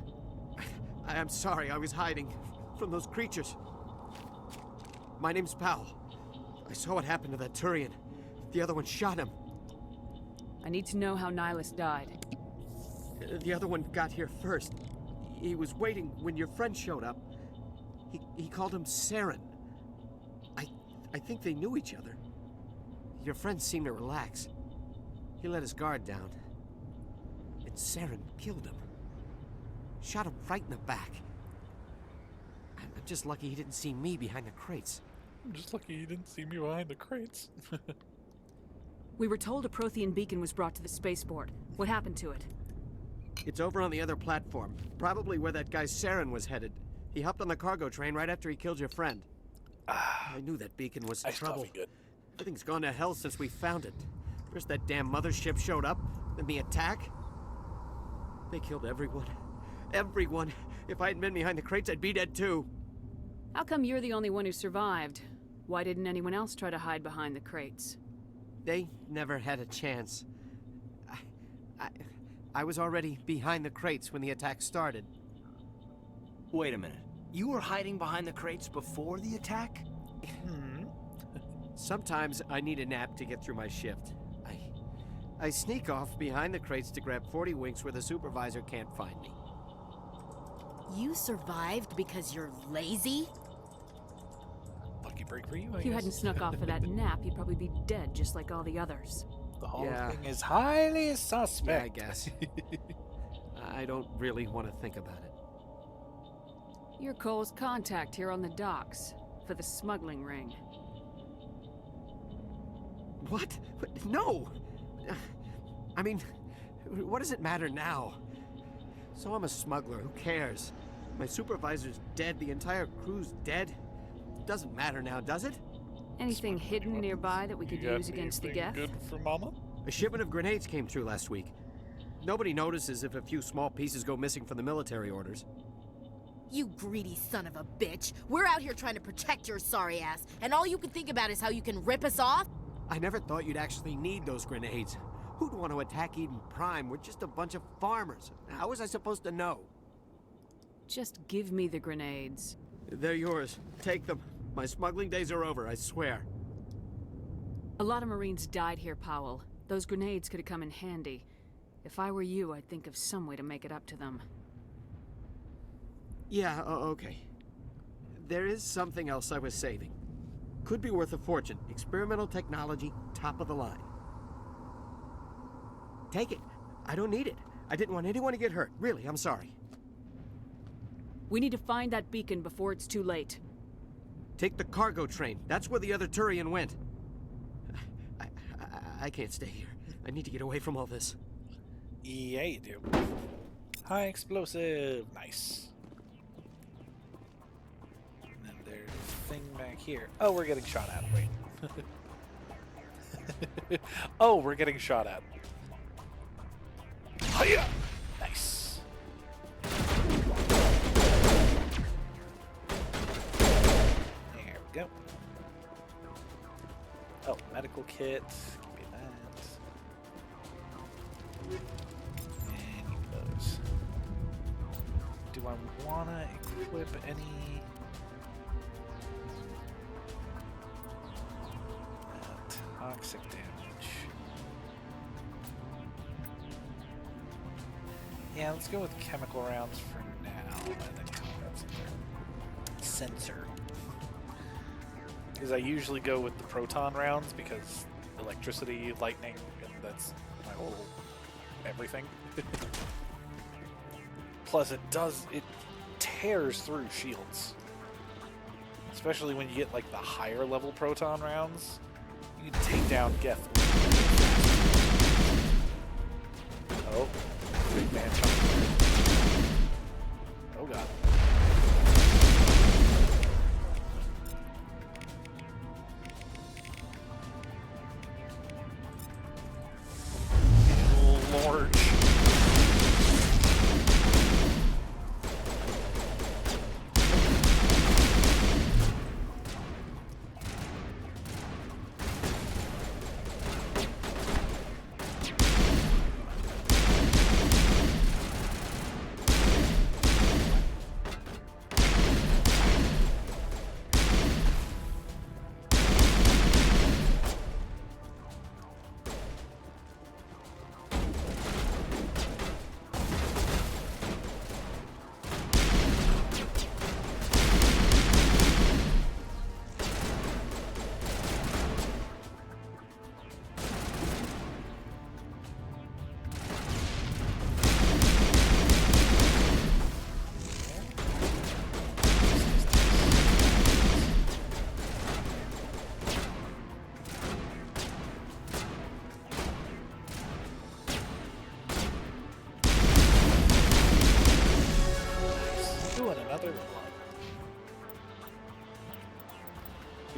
I'm sorry, I was hiding from those creatures. My name's Powell. I saw what happened to that Turian. The other one shot him. I need to know how Nihilus died. The other one got here first. He was waiting when your friend showed up. He called him Saren. I think they knew each other. Your friend seemed to relax. He let his guard down. And Saren killed him. Shot him right in the back. I'm just lucky he didn't see me behind the crates. I'm just lucky he didn't see me behind the crates. We were told a Prothean beacon was brought to the spaceport. What happened to it? It's over on the other platform. Probably where that guy Saren was headed. He hopped on the cargo train right after he killed your friend. I knew that beacon was trouble. Good. Everything's gone to hell since we found it. First that damn mothership showed up, then the attack. They killed everyone. Everyone. If I hadn't been behind the crates, I'd be dead too. How come you're the only one who survived? Why didn't anyone else try to hide behind the crates? They never had a chance. I was already behind the crates when the attack started. Wait a minute. You were hiding behind the crates before the attack? Sometimes I need a nap to get through my shift. I sneak off behind the crates to grab 40 winks where the supervisor can't find me. You survived because you're lazy? Lucky break for you, I If you guess. hadn't snuck off for that nap, you'd probably be dead just like all the others. The whole thing is highly Yeah, suspect. I guess. I don't really want to think about it. You're Cole's contact here on the docks for the smuggling ring. What? No! I mean, what does it matter now? So I'm a smuggler, who cares? My supervisor's dead, the entire crew's dead. Doesn't matter now, does it? Anything hidden nearby that we could use against the Geth? Good for Mama? A shipment of grenades came through last week. Nobody notices if a few small pieces go missing from the military orders. You greedy son of a bitch. We're out here trying to protect your sorry ass, and all you can think about is how you can rip us off? I never thought you'd actually need those grenades. Who'd want to attack Eden Prime? We're just a bunch of farmers. How was I supposed to know? Just give me the grenades. They're yours. Take them. My smuggling days are over, I swear. A lot of Marines died here, Powell. Those grenades could have come in handy. If I were you, I'd think of some way to make it up to them. Yeah, okay. There is something else I was saving. Could be worth a fortune. Experimental technology, top of the line. Take it. I don't need it. I didn't want anyone to get hurt. Really, I'm sorry. We need to find that beacon before it's too late. Take the cargo train. That's where the other Turian went. I can't stay here. I need to get away from all this. Yeah, you do. High explosive. Nice. And then there's a thing back here. Oh, we're getting shot at. Wait. Oh, we're getting shot at. Hiya! Nice. There we go. Oh, medical kit. Give me that. And use those. Do I want to equip any... toxic damage. Yeah, let's go with chemical rounds for now, and then combat sensor. Because I usually go with the proton rounds because electricity, lightning, and that's my whole everything. Plus, it tears through shields. Especially when you get like the higher level proton rounds. You can take down Geth. Oh, big man coming. Oh god. Lord.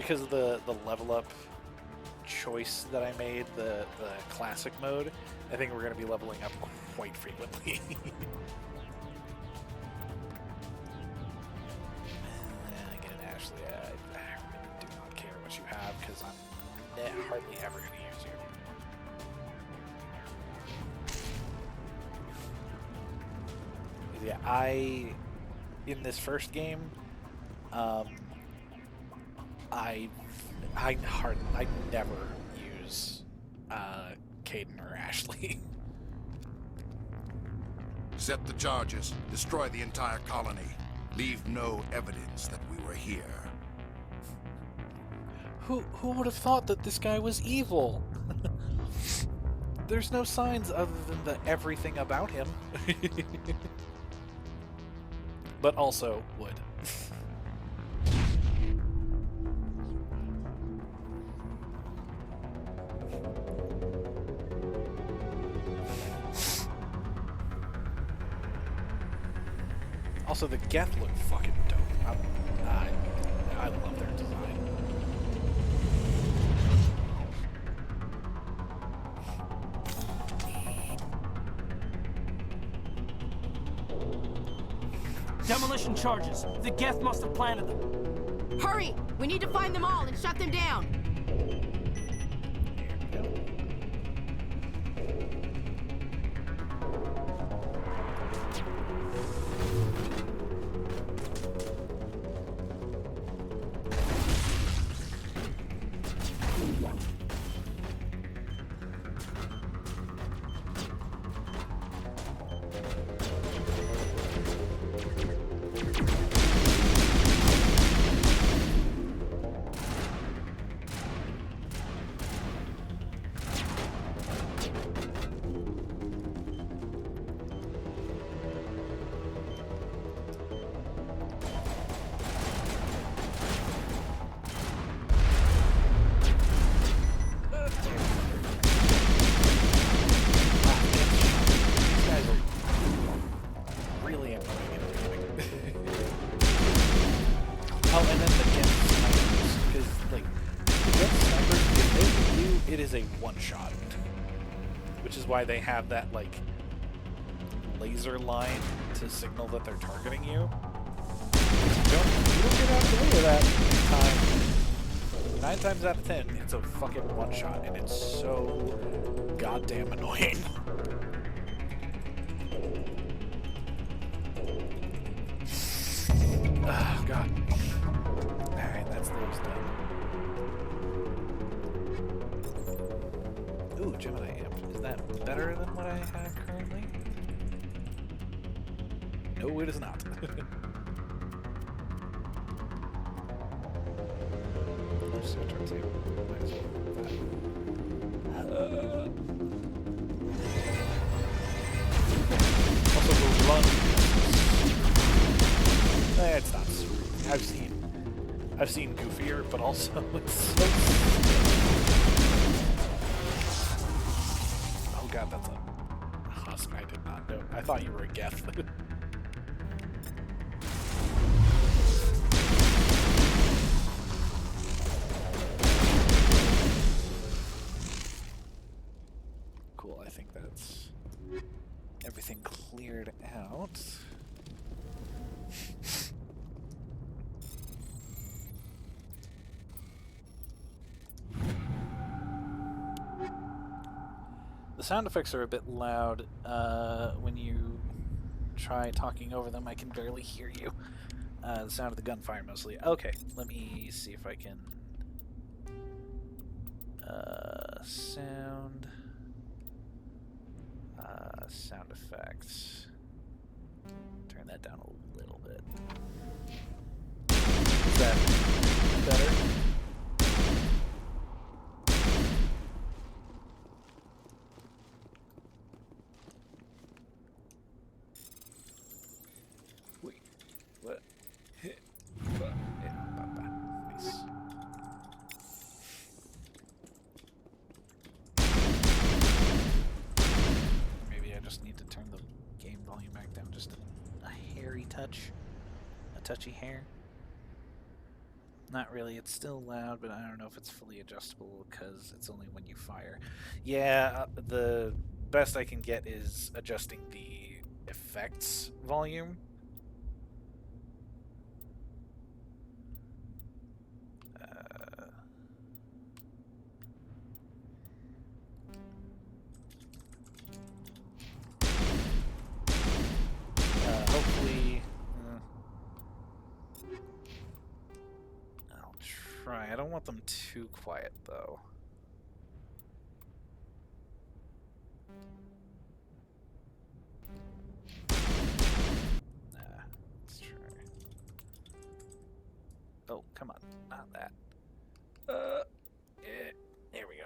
because of the level up choice that I made, the classic mode, I think we're going to be leveling up quite frequently. And again, Ashley, I really do not care what you have because I'm hardly ever going to use you. Yeah, in this first game, I never use Caden or Ashley. Set the charges. Destroy the entire colony. Leave no evidence that we were here. Who would have thought that this guy was evil? There's no signs other than the everything about him. But also would. Also, the Geth look fucking dope. I love their design. Demolition charges. The Geth must have planted them. Hurry! We need to find them all and shut them down! Why they have that like laser line to signal that they're targeting you. You don't get out of the way of that time. 9 times out of 10, it's a fucking one shot, and it's so goddamn annoying. Oh god. Alright, that's those done. Ooh, Gemini amp. Is that better than what I have currently? No, it is not. I'll just switch our table. Might as well with that. Also, the run. It's not super. I've seen goofier, but also it's so. Oh god, that's a husk. I did not know. I thought you were a Geth. Cool, I think that's everything cleared out. The sound effects are a bit loud when you try talking over them. I can barely hear you. The sound of the gunfire mostly. Okay, let me see if I can... sound effects. Turn that down a little bit. Is that better? Wait, what? Nice. Maybe I just need to turn the game volume back down just a hairy touch. A touchy hair. Not really. It's still loud, but I don't know if it's fully adjustable because it's only when you fire. Yeah, the best I can get is adjusting the effects volume. Hopefully... I'll try. I don't want them too quiet, though. Let's try. Oh, come on. Not that. Yeah, there we go.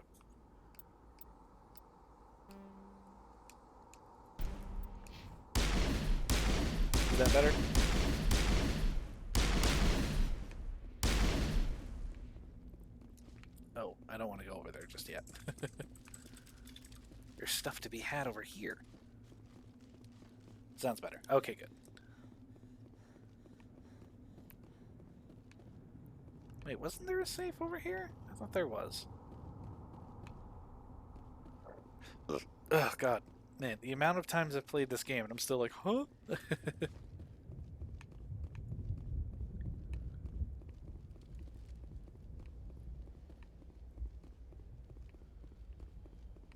Is that better? Oh, I don't want to go over there just yet. There's stuff to be had over here. Sounds better. Okay, good. Wait, wasn't there a safe over here? I thought there was. Oh, God. Man, the amount of times I've played this game and I'm still like, huh?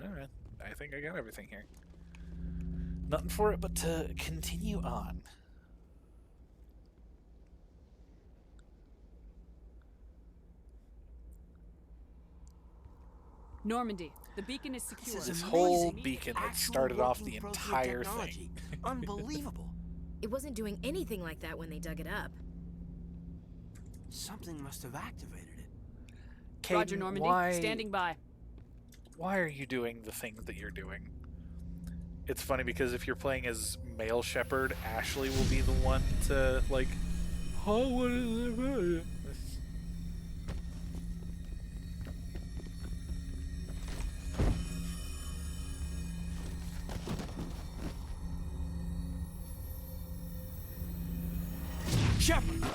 Alright, I think I got everything here. Nothing for it but to continue on. Normandy, the beacon is secure. This whole beacon that started off the entire thing. Unbelievable. It wasn't doing anything like that when they dug it up. Something must have activated it. Kayden, Roger, Normandy, standing by. Why are you doing the things that you're doing? It's funny because if you're playing as male shepherd, Ashley will be the one to like, oh, what is it? Shepard!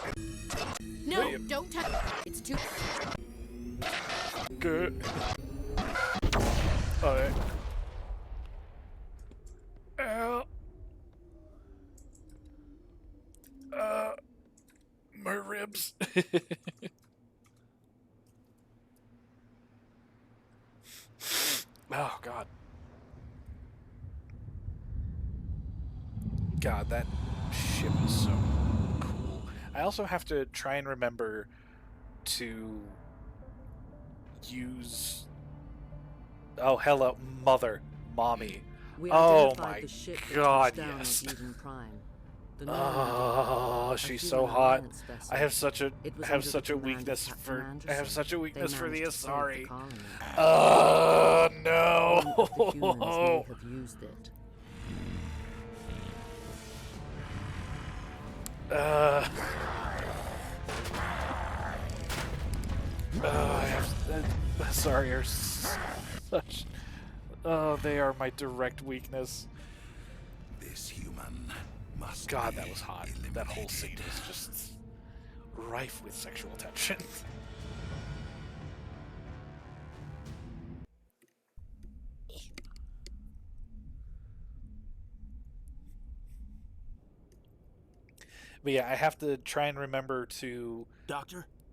No, don't touch it. It's too... Good. Alright. My ribs. Oh, God. God, that ship is so cool. I also have to try and remember to use... Oh, hello, mother, mommy. Oh my God, yes. Oh, she's so hot. I have such a weakness for the Asari. Oh no. Sorry, are such. Oh, they are my direct weakness. This human must. God, that was hot. That whole scene was just rife with sexual tension. But yeah, I have to try and remember to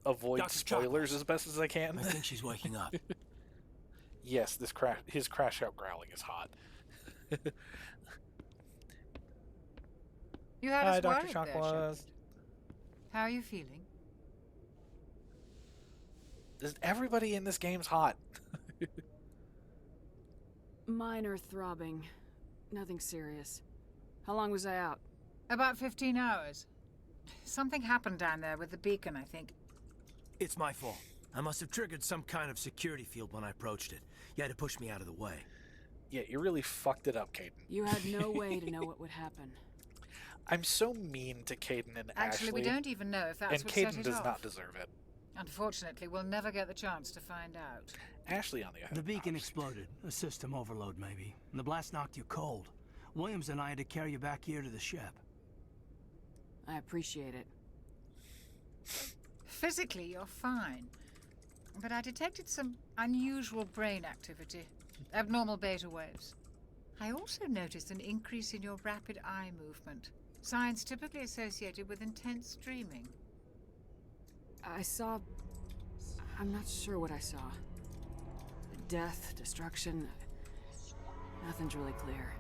avoid spoilers as best as I can. I think she's waking up. Yes, his crash out growling is hot. You had Hi, us Dr. worried there, Chakwas. Shepard. How are you feeling? Everybody in this game's hot. Minor throbbing. Nothing serious. How long was I out? About 15 hours. Something happened down there with the beacon, I think. It's my fault. I must have triggered some kind of security field when I approached it. You had to push me out of the way. Yeah, you really fucked it up, Kayden. You had no way to know what would happen. I'm so mean to Kayden and Ashley. Actually, we don't even know if that's and what set Kayden it does off. not deserve it. Unfortunately, we'll never get the chance to find out. Ashley, on the other hand. The beacon exploded. A system overload, maybe. And the blast knocked you cold. Williams and I had to carry you back here to the ship. I appreciate it. Physically, you're fine. But I detected some unusual brain activity. Abnormal beta waves. I also noticed an increase in your rapid eye movement. Signs typically associated with intense dreaming. I saw... I'm not sure what I saw. Death, destruction... Nothing's really clear.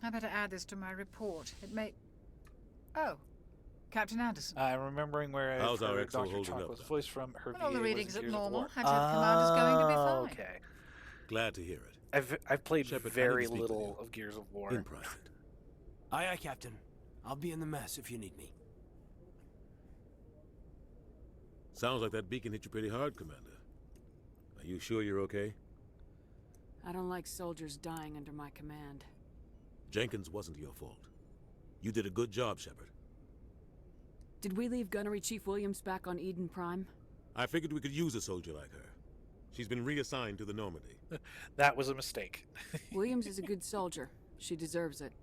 I better add this to my report. It may... Oh. Captain Anderson. I'm remembering where I How's our heard XO Dr. holding up, Chocolate's then? voice from. Her All the VA readings was in at Gears of normal. War. I'd have Commander's going to be fine. Okay. Glad to hear it. I've played Shepard, I very need to speak with little you. of Gears of War. In private. Aye, aye, Captain. I'll be in the mess if you need me. Sounds like that beacon hit you pretty hard, Commander. Are you sure you're okay? I don't like soldiers dying under my command. Jenkins wasn't your fault. You did a good job, Shepard. Did we leave Gunnery Chief Williams back on Eden Prime? I figured we could use a soldier like her. She's been reassigned to the Normandy. That was a mistake. Williams is a good soldier. She deserves it.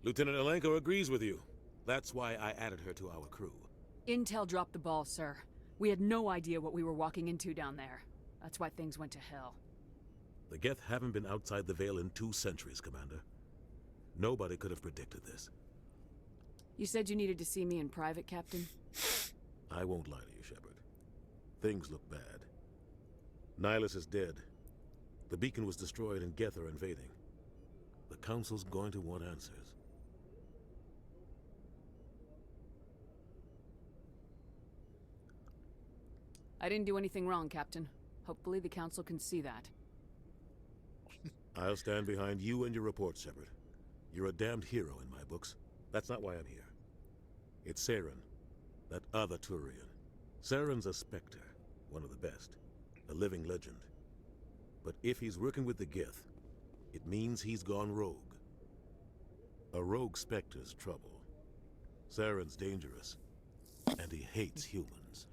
Lieutenant Alenko agrees with you. That's why I added her to our crew. Intel dropped the ball, sir. We had no idea what we were walking into down there. That's why things went to hell. The Geth haven't been outside the Veil in 2 centuries, Commander. Nobody could have predicted this. You said you needed to see me in private, Captain? I won't lie to you, Shepard. Things look bad. Nihilus is dead. The beacon was destroyed and Geth are invading. The Council's going to want answers. I didn't do anything wrong, Captain. Hopefully the Council can see that. I'll stand behind you and your report, Shepard. You're a damned hero in my books. That's not why I'm here. It's Saren, that other Turian. Saren's a Spectre, one of the best, a living legend. But if he's working with the Geth, it means he's gone rogue. A rogue Spectre's trouble. Saren's dangerous, and he hates humans.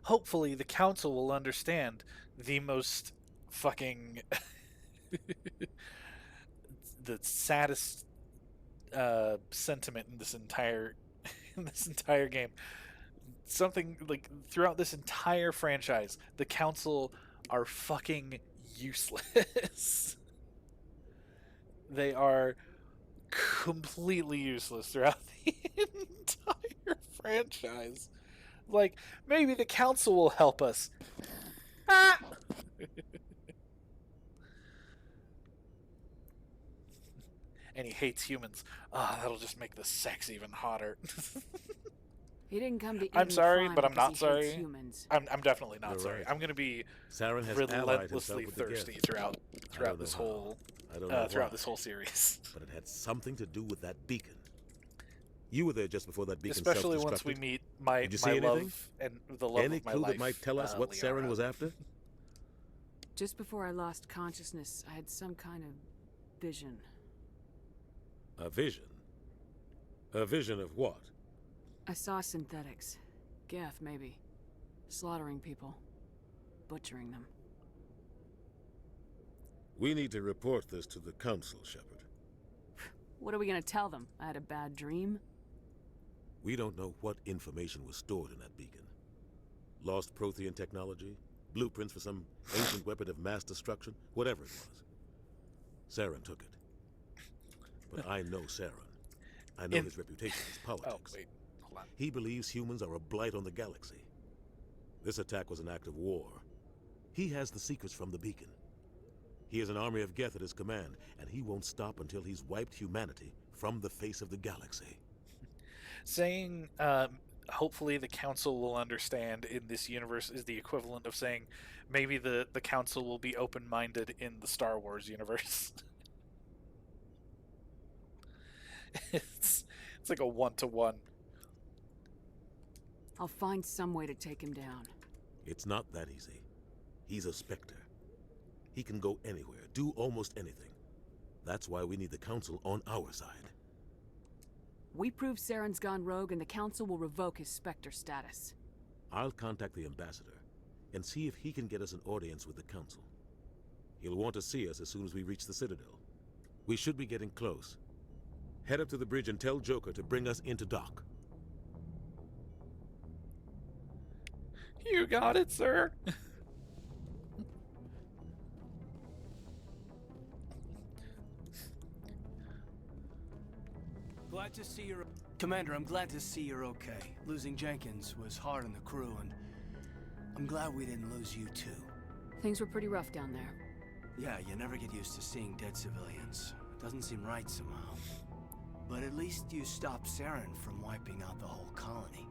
Hopefully the Council will understand the most fucking... the saddest sentiment in this entire game. Something like throughout this entire franchise, the Council are fucking useless. They are completely useless throughout the entire franchise. Like, maybe the Council will help us. Ah! And he hates humans. Ah, that'll just make the sex even hotter. He didn't come to I'm Eden sorry, Prime but I'm because not he hates sorry. humans. I'm definitely not You're sorry. right. I'm going to be Saren has allied himself relentlessly with the thirsty Geth. throughout I don't this know how. whole I don't know throughout why. this whole series. But it had something to do with that beacon. You were there just before that beacon Especially once self-destructed. we meet my Did you see love anything? and the love Any of my clue life. that might tell us what Liara. Saren was after? Just before I lost consciousness, I had some kind of vision. A vision? A vision of what? I saw synthetics. Geth, maybe. Slaughtering people. Butchering them. We need to report this to the Council, Shepard. What are we gonna tell them? I had a bad dream? We don't know what information was stored in that beacon. Lost Prothean technology? Blueprints for some ancient weapon of mass destruction? Whatever it was. Saren took it. But I know Saren. I know his reputation is politics. Oh, wait. Hold on. He believes humans are a blight on the galaxy. This attack was an act of war. He has the secrets from the beacon. He has an army of Geth at his command, and he won't stop until he's wiped humanity from the face of the galaxy. Saying, hopefully the Council will understand in this universe is the equivalent of saying maybe the Council will be open-minded in the Star Wars universe. It's like a one-to-one. I'll find some way to take him down. It's not that easy. He's a Spectre. He can go anywhere, do almost anything. That's why we need the Council on our side. We prove Saren's gone rogue and the Council will revoke his Spectre status. I'll contact the Ambassador and see if he can get us an audience with the Council. He'll want to see us as soon as we reach the Citadel. We should be getting close. Head up to the bridge and tell Joker to bring us into dock. You got it, sir. Glad to see you're... Commander, I'm glad to see you're okay. Losing Jenkins was hard on the crew, and I'm glad we didn't lose you too. Things were pretty rough down there. Yeah, you never get used to seeing dead civilians. It doesn't seem right somehow. But at least you stopped Saren from wiping out the whole colony.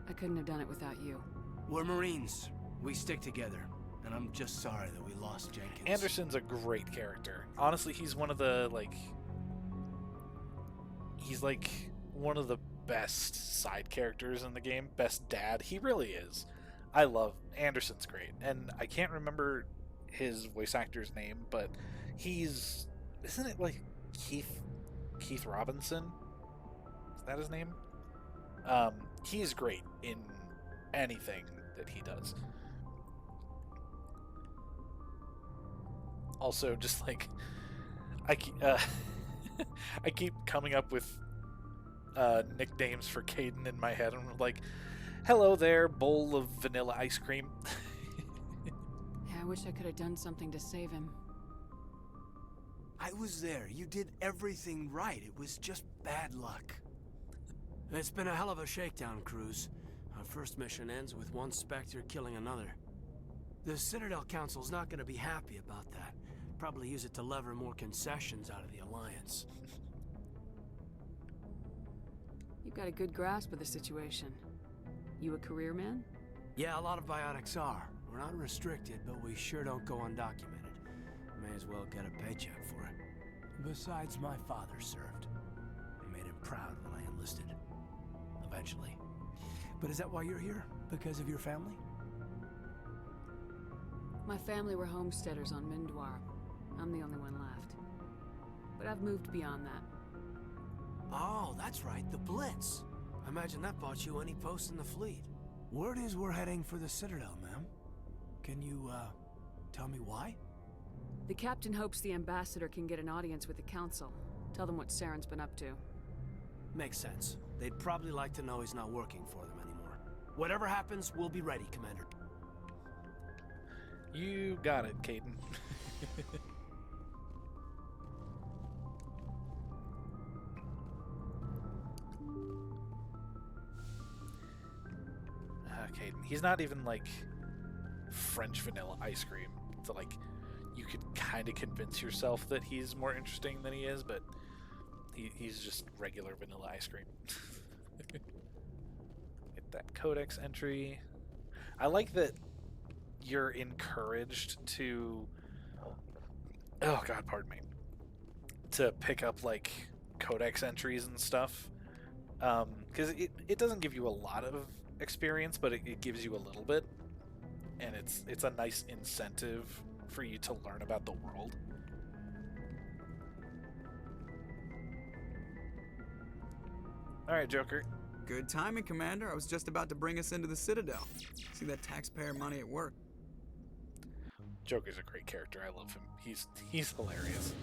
I couldn't have done it without you. We're Marines. We stick together. And I'm just sorry that we lost Jenkins. Anderson's a great character. Honestly, he's one of the, he's one of the best side characters in the game. Best dad. He really is. I love Anderson's great. And I can't remember his voice actor's name, but isn't it like Keith Robinson? Is that his name? He's great in anything that he does. Also, just I keep coming up with nicknames for Kaidan in my head. I'm like, hello there, bowl of vanilla ice cream. Yeah, I wish I could have done something to save him. I was there. You did everything right. It was just bad luck. It's been a hell of a shakedown, Cruz. Our first mission ends with one Spectre killing another. The Citadel Council's not going to be happy about that. Probably use it to lever more concessions out of the Alliance. You've got a good grasp of the situation. You a career man? Yeah, a lot of biotics are. We're not restricted, but we sure don't go undocumented. May as well get a paycheck for it. Besides, my father served. I made him proud when I enlisted. Eventually. But is that why you're here? Because of your family? My family were homesteaders on Mindwar. I'm the only one left. But I've moved beyond that. Oh, that's right, the Blitz. I imagine that bought you any post in the fleet. Word is we're heading for the Citadel, ma'am. Can you, tell me why? The captain hopes the ambassador can get an audience with the council. Tell them what Saren's been up to. Makes sense. They'd probably like to know he's not working for them anymore. Whatever happens, we'll be ready, Commander. You got it, Kaidan. Kaidan. He's not even French vanilla ice cream. So you could kind of convince yourself that he's more interesting than he is, but he's just regular vanilla ice cream. Get that codex entry. I like that you're encouraged to... Oh god, pardon me. To pick up codex entries and stuff. Because it doesn't give you a lot of experience, but it gives you a little bit. And it's a nice incentive for you to learn about the world. Alright, Joker. Good timing, Commander. I was just about to bring us into the Citadel. See that taxpayer money at work. Joker's a great character. I love him. He's hilarious.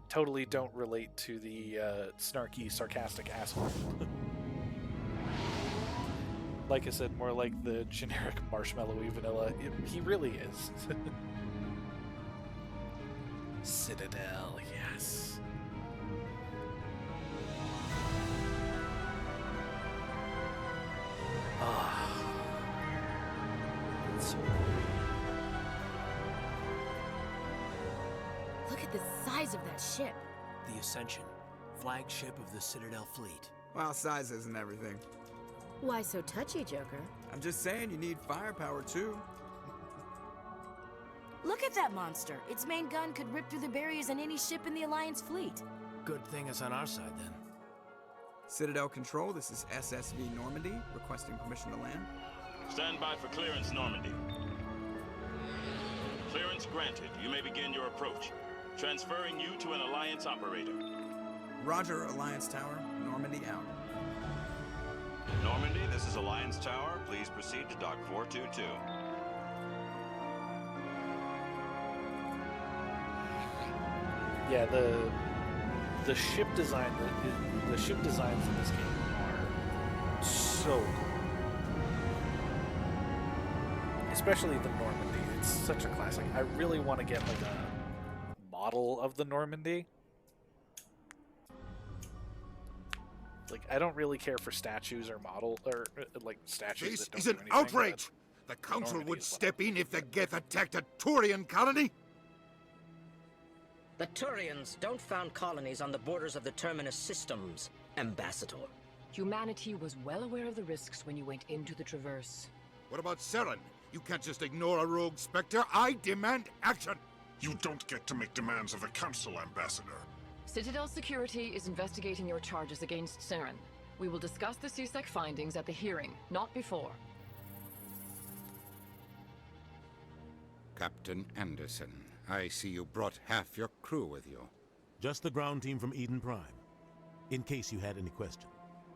Totally don't relate to the snarky, sarcastic asshole. Like I said, more like the generic marshmallowy vanilla. He really is. Citadel, yes. Ah. It's so cool. Look at the size of that ship. The Ascension, flagship of the Citadel fleet. Well, size isn't everything. Why so touchy, Joker? I'm just saying you need firepower, too. Look at that monster. Its main gun could rip through the barriers in any ship in the Alliance fleet. Good thing it's on our side, then. Citadel Control, this is SSV Normandy, requesting permission to land. Stand by for clearance, Normandy. Clearance granted. You may begin your approach. Transferring you to an Alliance operator. Roger, Alliance Tower. Normandy out. Normandy, this is Alliance Tower. Please proceed to Dock 422. Yeah, the the ship design, the ship designs in this game are so cool. Especially the Normandy. It's such a classic. I really want to get like a model of the Normandy. Like, I don't really care for statues or like statues. This that don't is do an anything, outrage! but The Council Normandy would is what step in if the Geth attacked a Turian colony? The Turians don't found colonies on the borders of the Terminus systems, Ambassador. Humanity was well aware of the risks when you went into the Traverse. What about Saren? You can't just ignore a rogue Spectre. I demand action! You don't get to make demands of the Council, Ambassador. Citadel Security is investigating your charges against Saren. We will discuss the CSEC findings at the hearing, not before. Captain Anderson, I see you brought half your crew with you. Just the ground team from Eden Prime, in case you had any question.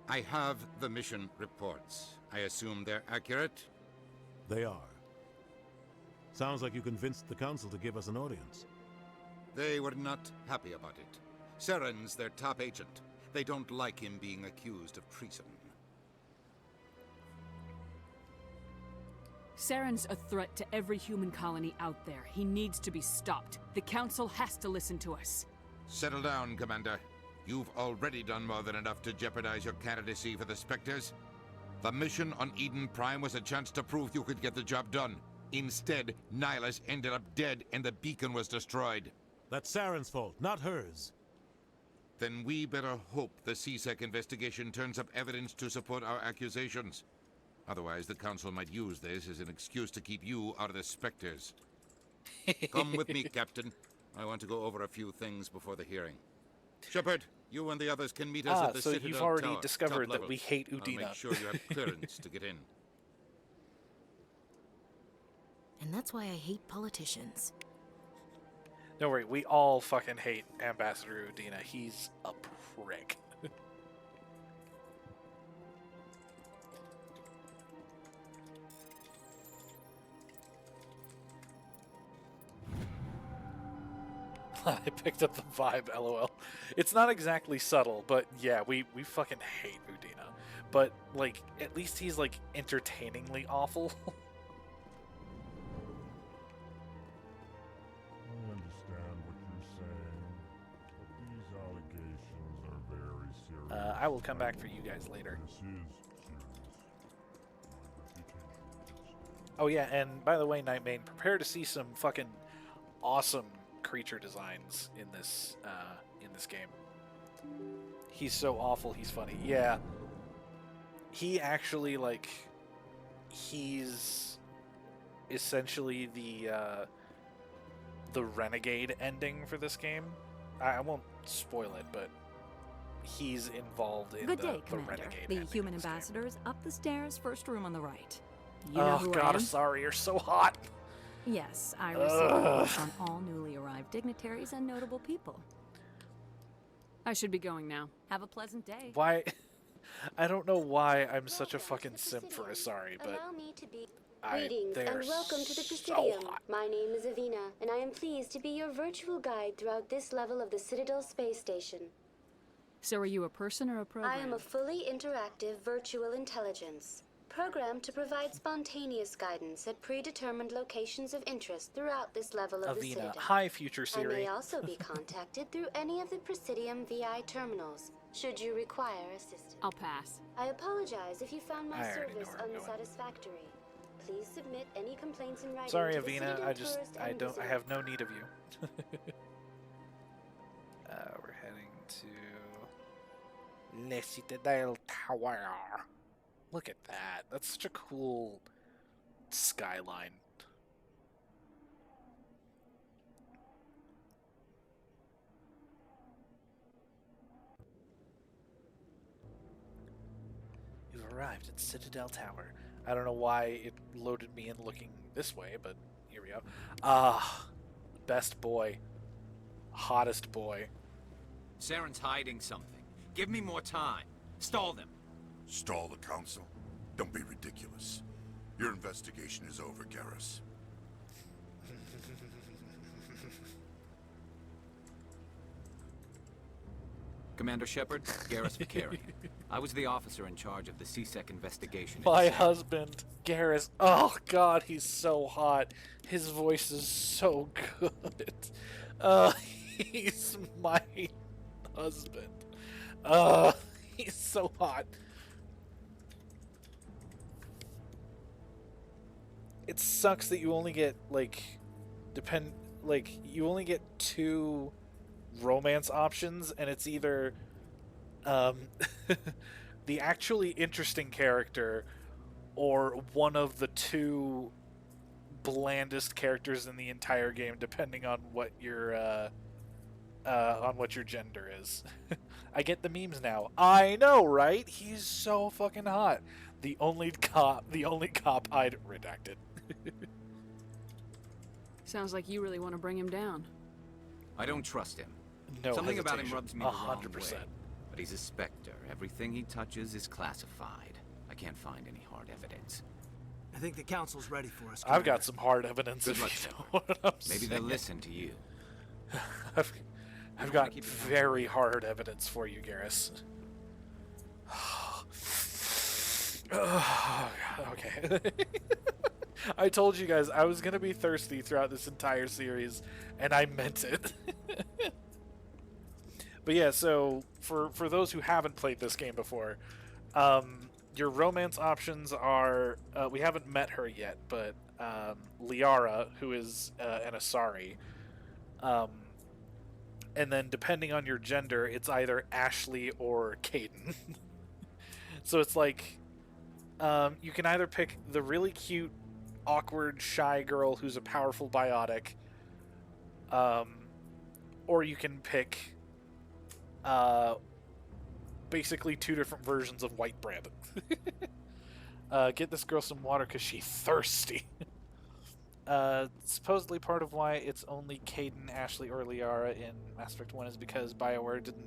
I have the mission reports. I assume they're accurate? They are. Sounds like you convinced the Council to give us an audience. They were not happy about it. Saren's their top agent. They don't like him being accused of treason. Saren's a threat to every human colony out there. He needs to be stopped. The Council has to listen to us. Settle down, Commander. You've already done more than enough to jeopardize your candidacy for the Spectres. The mission on Eden Prime was a chance to prove you could get the job done. Instead, Nihilus ended up dead and the beacon was destroyed. That's Saren's fault, not hers. Then we better hope the CSEC investigation turns up evidence to support our accusations. Otherwise, the Council might use this as an excuse to keep you out of the Spectres. Come with me, Captain. I want to go over a few things before the hearing. Shepard, you and the others can meet us at the so Citadel you've already Tower, discovered top that level. we hate I'll Udina. make sure you have clearance to get in. And that's why I hate politicians. Don't worry, we all fucking hate Ambassador Udina. He's a prick. I picked up the vibe, lol. It's not exactly subtle, but yeah, we fucking hate Udina. But, like, at least he's, like, entertainingly awful. I understand what you're saying, but these allegations are very serious. I will come back for you guys later. This is serious. My reputation is Oh yeah, and by the way, Nightmane, prepare to see some fucking awesome creature designs in this game. He's so awful, he's funny. Yeah. He actually, like, he's essentially the renegade ending for this game. I won't spoil it, but he's involved in Good the day, Commander. renegade The ending. human ambassadors up the stairs, first room on the right. You know Oh who I god, am? sorry, you're so hot. Yes, I receive reports on all newly arrived dignitaries and notable people. I should be going now. Have a pleasant day. Why? I don't know why I'm such a fucking simp for Asari, but Allow me to be. I, Greetings they're and welcome to the so Presidium. hot. My name is Avina, and I am pleased to be your virtual guide throughout this level of the Citadel space station. So are you a person or a program? I am a fully interactive virtual intelligence, programmed to provide spontaneous guidance at predetermined locations of interest throughout this level of the Avina, Citadel. hi, future I Siri. may also be contacted through any of the Presidium VI terminals, should you require assistance. I'll pass. I apologize if you found my I already know service where I'm going. unsatisfactory. Please submit any complaints in writing Sorry, to the Avina. Citadel Tourist I and don't. I Visitor. have no need of you. We're heading to Le Citadel Tower. Look at that. That's such a cool skyline. You've arrived at Citadel Tower. I don't know why it loaded me in looking this way, but here we go. Ah, best boy. Hottest boy. Saren's hiding something. Give me more time. Stall them. Stall the Council? Don't be ridiculous. Your investigation is over, Garrus. Commander Shepard, Garrus Vakarian. I was the officer in charge of the CSEC investigation. My husband, Garrus. Oh god, he's so hot. His voice is so good. He's my husband. He's so hot. It sucks that you only get you only get 2 romance options, and it's either the actually interesting character or one of the 2 blandest characters in the entire game, depending on what your gender is. I get the memes now. I know, right? He's so fucking hot. The only cop I'd redacted. Sounds like you really want to bring him down. I don't trust him. No Something about him hesitation. rubs me the wrong 100%. way. But he's a Spectre. Everything he touches is classified. I can't find any hard evidence. I think the council's ready for us. I've got some hard evidence. Good if luck, you know Shepard. what I'm Maybe they'll saying. listen to you. I've got very hard evidence for you, Garrus. Okay. I told you guys I was gonna be thirsty throughout this entire series, and I meant it. But yeah, so for those who haven't played this game before, your romance options are we haven't met her yet, but Liara, who is an Asari, and then depending on your gender, it's either Ashley or Caden. So it's like you can either pick the really cute, awkward, shy girl who's a powerful biotic, or you can pick basically 2 different versions of White Brandon. Get this girl some water because she's thirsty. Supposedly part of why it's only Caden, Ashley, or Liara in Mass Effect 1 is because BioWare didn't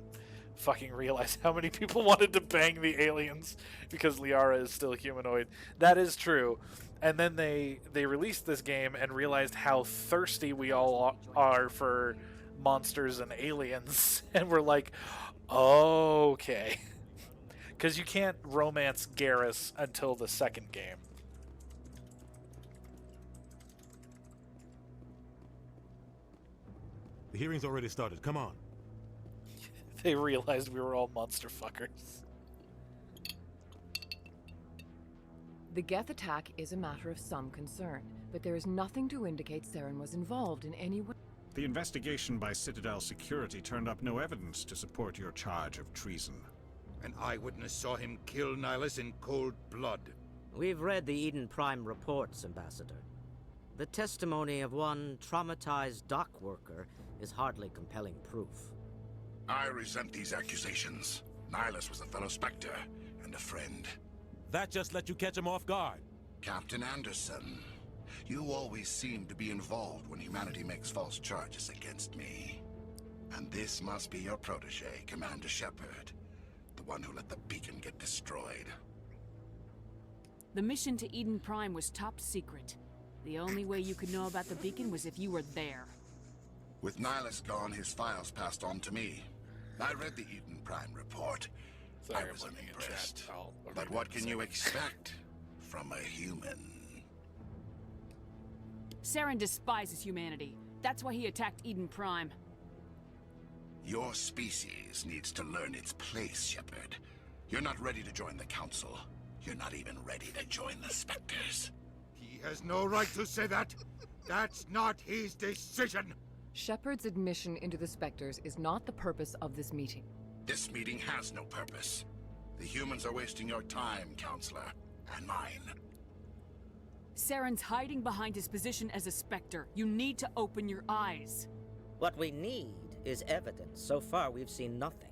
fucking realize how many people wanted to bang the aliens because Liara is still humanoid. That is true. And then they released this game and realized how thirsty we all are for monsters and aliens. And we're like, okay. Because you can't romance Garrus until the second game. The hearing's already started. Come on. They realized we were all monster fuckers. The Geth attack is a matter of some concern, but there is nothing to indicate Saren was involved in any way. The investigation by Citadel Security turned up no evidence to support your charge of treason. An eyewitness saw him kill Nihilus in cold blood. We've read the Eden Prime reports, Ambassador. The testimony of one traumatized dock worker is hardly compelling proof. I resent these accusations. Nihilus was a fellow Spectre and a friend. That just let you catch him off guard. Captain Anderson, you always seem to be involved when humanity makes false charges against me. And this must be your protege, Commander Shepard, the one who let the beacon get destroyed. The mission to Eden Prime was top secret. The only way you could know about the beacon was if you were there. With Nihilus gone, his files passed on to me. I read the Eden Prime report. Sorry, I was unimpressed. But what can you expect from a human? Saren despises humanity. That's why he attacked Eden Prime. Your species needs to learn its place, Shepard. You're not ready to join the Council. You're not even ready to join the Spectres. He has no right to say that. That's not his decision. Shepard's admission into the Spectres is not the purpose of this meeting. This meeting has no purpose. The humans are wasting your time, Counselor, and mine. Saren's hiding behind his position as a Spectre. You need to open your eyes. What we need is evidence. So far, we've seen nothing.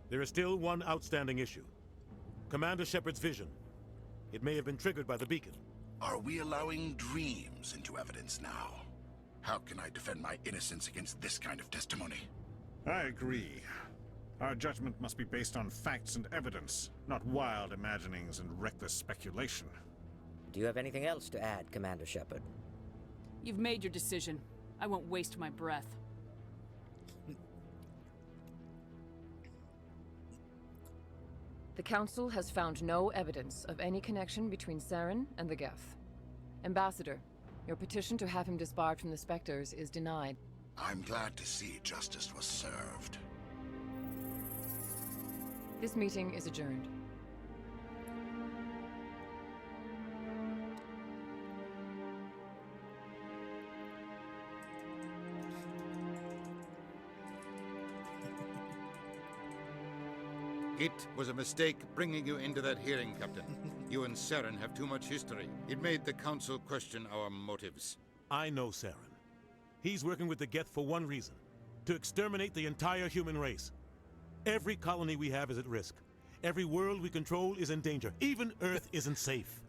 There is still one outstanding issue. Commander Shepard's vision. It may have been triggered by the beacon. Are we allowing dreams into evidence now? How can I defend my innocence against this kind of testimony? I agree. Our judgment must be based on facts and evidence, not wild imaginings and reckless speculation. Do you have anything else to add, Commander Shepard? You've made your decision. I won't waste my breath. The Council has found no evidence of any connection between Saren and the Geth. Ambassador, your petition to have him disbarred from the Spectres is denied. I'm glad to see justice was served. This meeting is adjourned. It was a mistake bringing you into that hearing, Captain. You and Saren have too much history. It made the Council question our motives. I know Saren. He's working with the Geth for one reason: to exterminate the entire human race. Every colony we have is at risk. Every world we control is in danger. Even Earth isn't safe.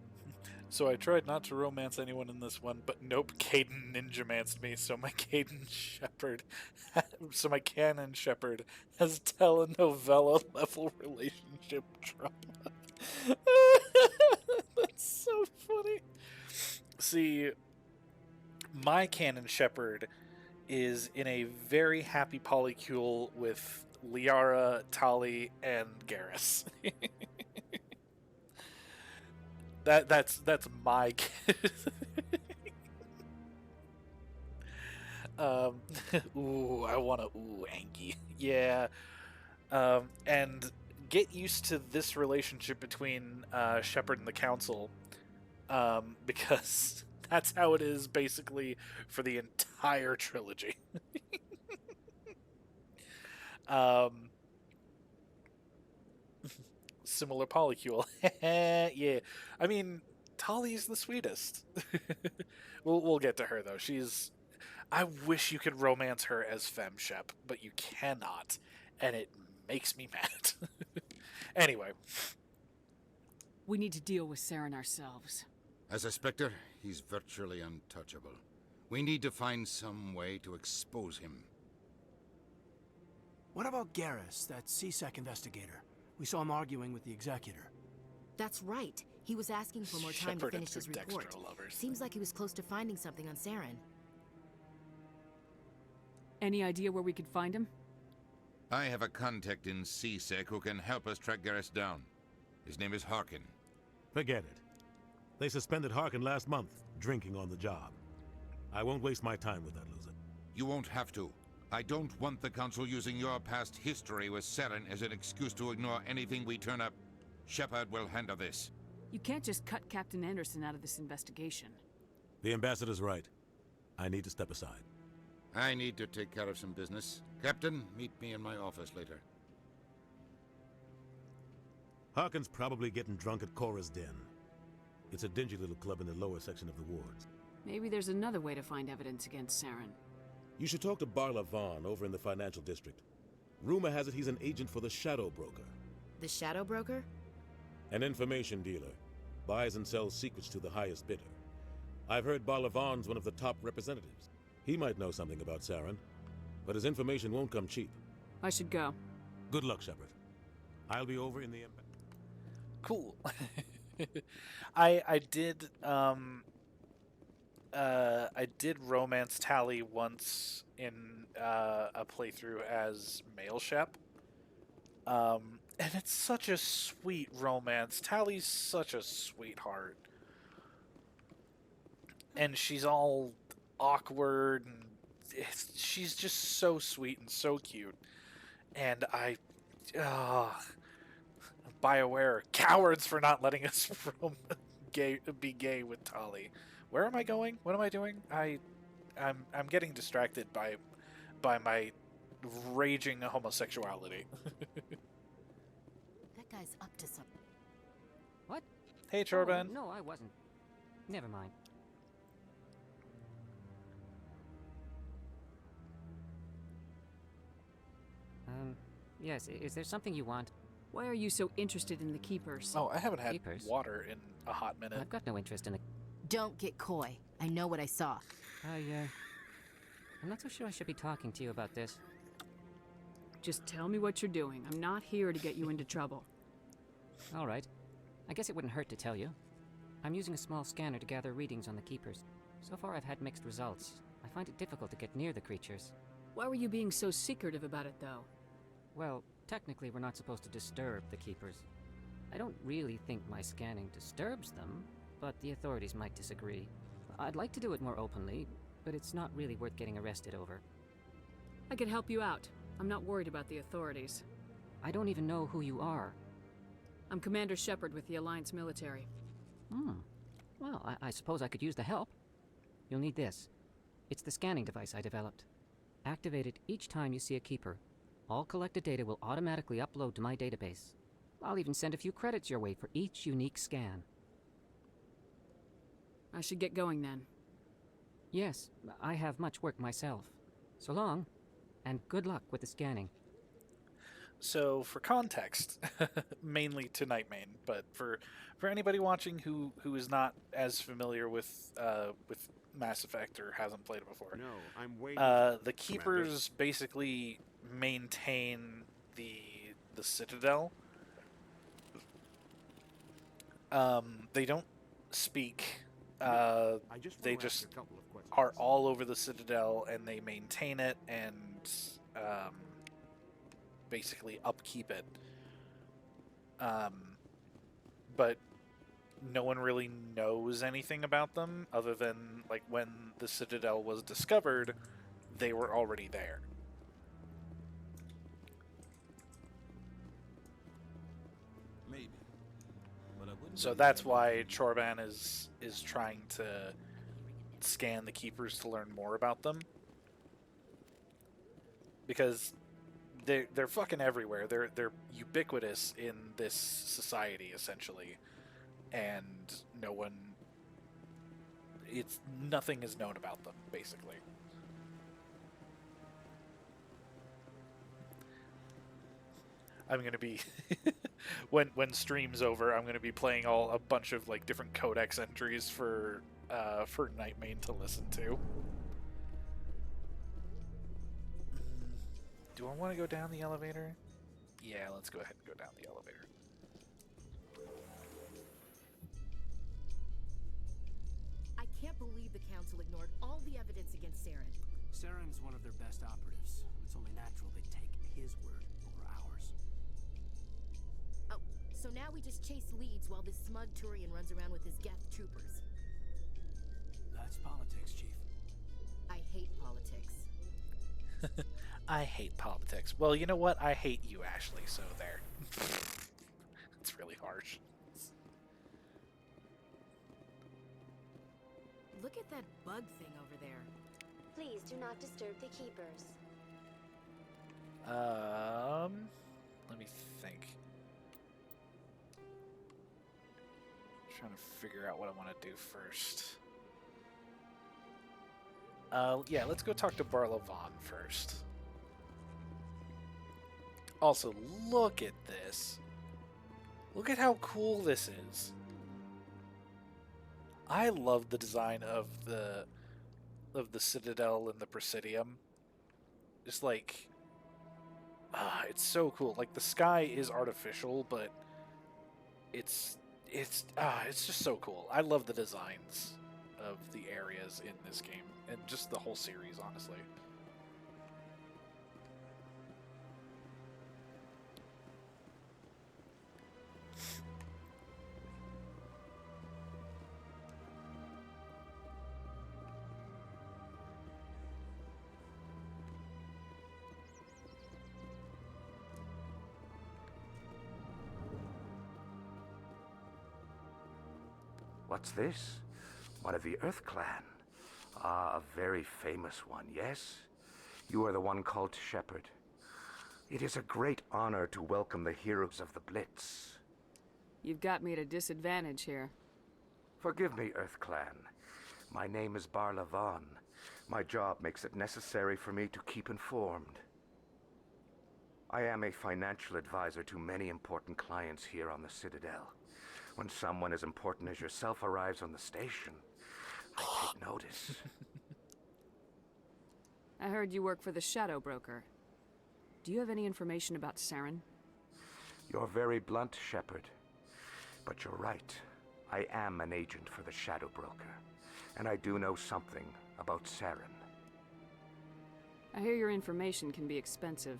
So I tried not to romance anyone in this one, but nope, Caden ninja-manced me, so my Canon Shepard has telenovela level relationship drama. That's so funny. See, my Canon Shepard is in a very happy polycule with Liara, Tali, and Garrus. That's my kid. Ooh, I want to Angie. Yeah. And get used to this relationship between Shepard and the Council, because that's how it is basically for the entire trilogy. Similar polycule. Yeah. I mean, Tali's the sweetest. We'll get to her, though. I wish you could romance her as FemShep, but you cannot, and it makes me mad. Anyway. We need to deal with Saren ourselves. As a Spectre, he's virtually untouchable. We need to find some way to expose him. What about Garrus, that CSEC investigator? We saw him arguing with the Executor. That's right. He was asking for more time to finish his report. Seems like he was close to finding something on Saren. Any idea where we could find him? I have a contact in CSEC who can help us track Garrus down. His name is Harkin. Forget it. They suspended Harkin last month, drinking on the job. I won't waste my time with that loser. You won't have to. I don't want the Council using your past history with Saren as an excuse to ignore anything we turn up. Shepard will handle this. You can't just cut Captain Anderson out of this investigation. The Ambassador's right. I need to step aside. I need to take care of some business. Captain, meet me in my office later. Harkin's probably getting drunk at Cora's Den. It's a dingy little club in the lower section of the wards. Maybe there's another way to find evidence against Saren. You should talk to Barla Vaughn over in the financial district. Rumor has it he's an agent for the Shadow Broker. The Shadow Broker? An information dealer. Buys and sells secrets to the highest bidder. I've heard Barla Vaughn's one of the top representatives. He might know something about Saren, but his information won't come cheap. I should go. Good luck, Shepard. I'll be over in the... Cool. I did romance Tali once in a playthrough as male Shep. And it's such a sweet romance. Tali's such a sweetheart. And she's all awkward, and she's just so sweet and so cute. And BioWare, cowards for not letting us be gay with Tali. Where am I going? What am I doing? I'm getting distracted by my raging homosexuality. That guy's up to something. What? Hey, Chorban. Oh, no, I wasn't. Never mind. Yes, is there something you want? Why are you so interested in the Keepers? Oh, I haven't had Keepers? water in a hot minute. I've got no interest in the... Don't get coy. I know what I saw. I'm not so sure I should be talking to you about this. Just tell me what you're doing. I'm not here to get you into trouble. All right. I guess it wouldn't hurt to tell you. I'm using a small scanner to gather readings on the Keepers. So far I've had mixed results. I find it difficult to get near the creatures. Why were you being so secretive about it, though? Well, technically we're not supposed to disturb the Keepers. I don't really think my scanning disturbs them, but the authorities might disagree. I'd like to do it more openly, but it's not really worth getting arrested over. I can help you out. I'm not worried about the authorities. I don't even know who you are. I'm Commander Shepard with the Alliance military. Well, I suppose I could use the help. You'll need this. It's the scanning device I developed. Activate it each time you see a keeper. All collected data will automatically upload to my database. I'll even send a few credits your way for each unique scan. I should get going then. Yes, I have much work myself. So long, and good luck with the scanning. So, for context, mainly to Nightmane, but for anybody watching who is not as familiar with Mass Effect or hasn't played it before, No, I'm waiting. The Keepers basically maintain the Citadel. They don't speak. They just are all over the Citadel, and they maintain it and basically upkeep it. But no one really knows anything about them other than, like, when the Citadel was discovered, they were already there. Maybe. But I wouldn't So that's why Chorban is trying to scan the Keepers to learn more about them. Because they're fucking everywhere. They're ubiquitous in this society, essentially. And nothing is known about them, basically. I'm gonna be when stream's over, I'm gonna be playing a bunch of like different codex entries for Nightmane to listen to. Do I want to go down the elevator? Yeah, let's go ahead and go down the elevator. I can't believe the Council ignored all the evidence against Saren. Saren's one of their best operatives. It's only natural they take his word over ours. Oh, so now we just chase leads while this smug Turian runs around with his Geth troopers. That's politics, Chief. I hate politics. I hate politics. Well, you know what? I hate you, Ashley, so there. It's really harsh. Look at that bug thing over there. Please do not disturb the Keepers. Let me think. Trying to figure out what I want to do first. Yeah, let's go talk to Barla Von first. Also, look at this. Look at how cool this is. I love the design of the Citadel and the Presidium. Just like, it's so cool. Like, the sky is artificial, but it's just so cool. I love the designs of the areas in this game and just the whole series, honestly. What's this? One of the Earth Clan. Ah, a very famous one, yes? You are the one called Shepard. It is a great honor to welcome the heroes of the Blitz. You've got me at a disadvantage here. Forgive me, Earth Clan. My name is Barla Von. My job makes it necessary for me to keep informed. I am a financial advisor to many important clients here on the Citadel. When someone as important as yourself arrives on the station, I take notice. I heard you work for the Shadow Broker. Do you have any information about Saren? You're very blunt, Shepard. But you're right. I am an agent for the Shadow Broker. And I do know something about Saren. I hear your information can be expensive.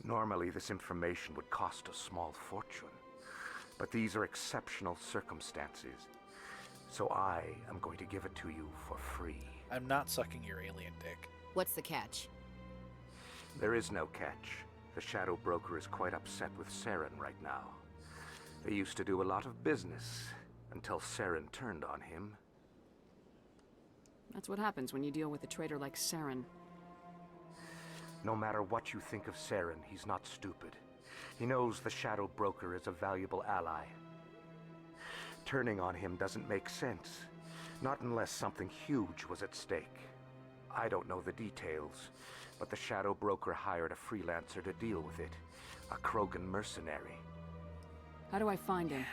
Normally, this information would cost a small fortune. But these are exceptional circumstances. So I am going to give it to you for free. I'm not sucking your alien dick. What's the catch? There is no catch. The Shadow Broker is quite upset with Saren right now. They used to do a lot of business until Saren turned on him. That's what happens when you deal with a traitor like Saren. No matter what you think of Saren, he's not stupid. He knows the Shadow Broker is a valuable ally. Turning on him doesn't make sense. Not unless something huge was at stake. I don't know the details, but the Shadow Broker hired a freelancer to deal with it. A Krogan mercenary. How do I find him?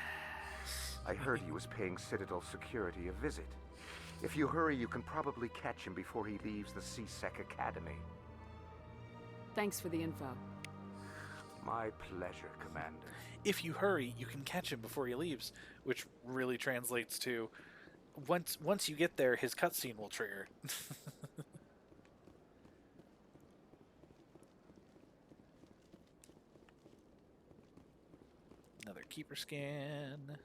I heard he was paying Citadel Security a visit. If you hurry, you can probably catch him before he leaves the C-Sec Academy. Thanks for the info. My pleasure, Commander. If you hurry, you can catch him before he leaves, which really translates to once you get there, his cutscene will trigger. Another keeper scan.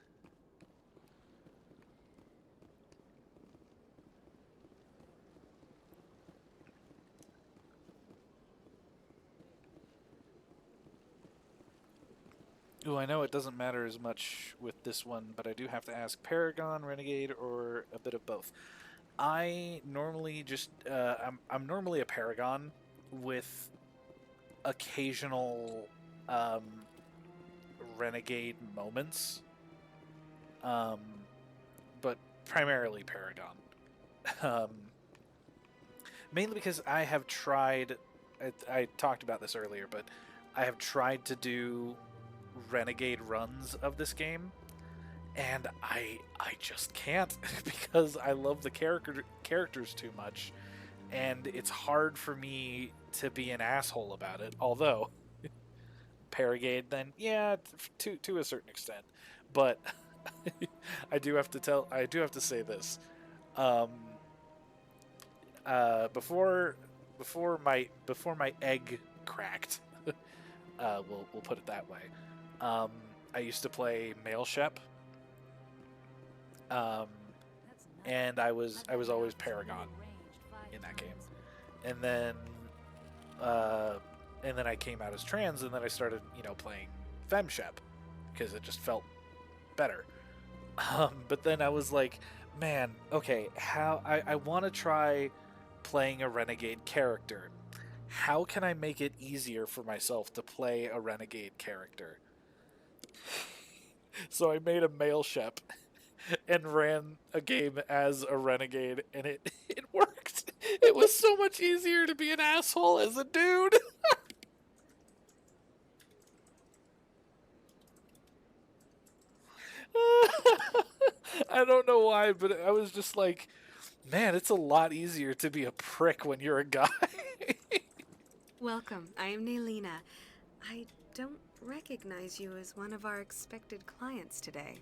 Ooh, I know it doesn't matter as much with this one, but I do have to ask: Paragon, Renegade, or a bit of both? I normally just I'm normally a Paragon with occasional Renegade moments, but primarily Paragon. Mainly because I have tried. I talked about this earlier, but I have tried to do Renegade runs of this game, and I just can't because I love the characters too much, and it's hard for me to be an asshole about it. Although Paragade, then yeah, to a certain extent, but I do have to say this. Before my egg cracked, we'll put it that way. I used to play Male Shep, and I was always Paragon in that game, and then I came out as trans, and then I started playing FemShep because it just felt better. But then I was like, man, okay, I want to try playing a Renegade character. How can I make it easier for myself to play a Renegade character? So I made a Male Shep and ran a game as a Renegade, and it worked. It was so much easier to be an asshole as a dude. I don't know why, but I was just like, man, it's a lot easier to be a prick when you're a guy. Welcome, I am Naylina. I don't recognize you as one of our expected clients today.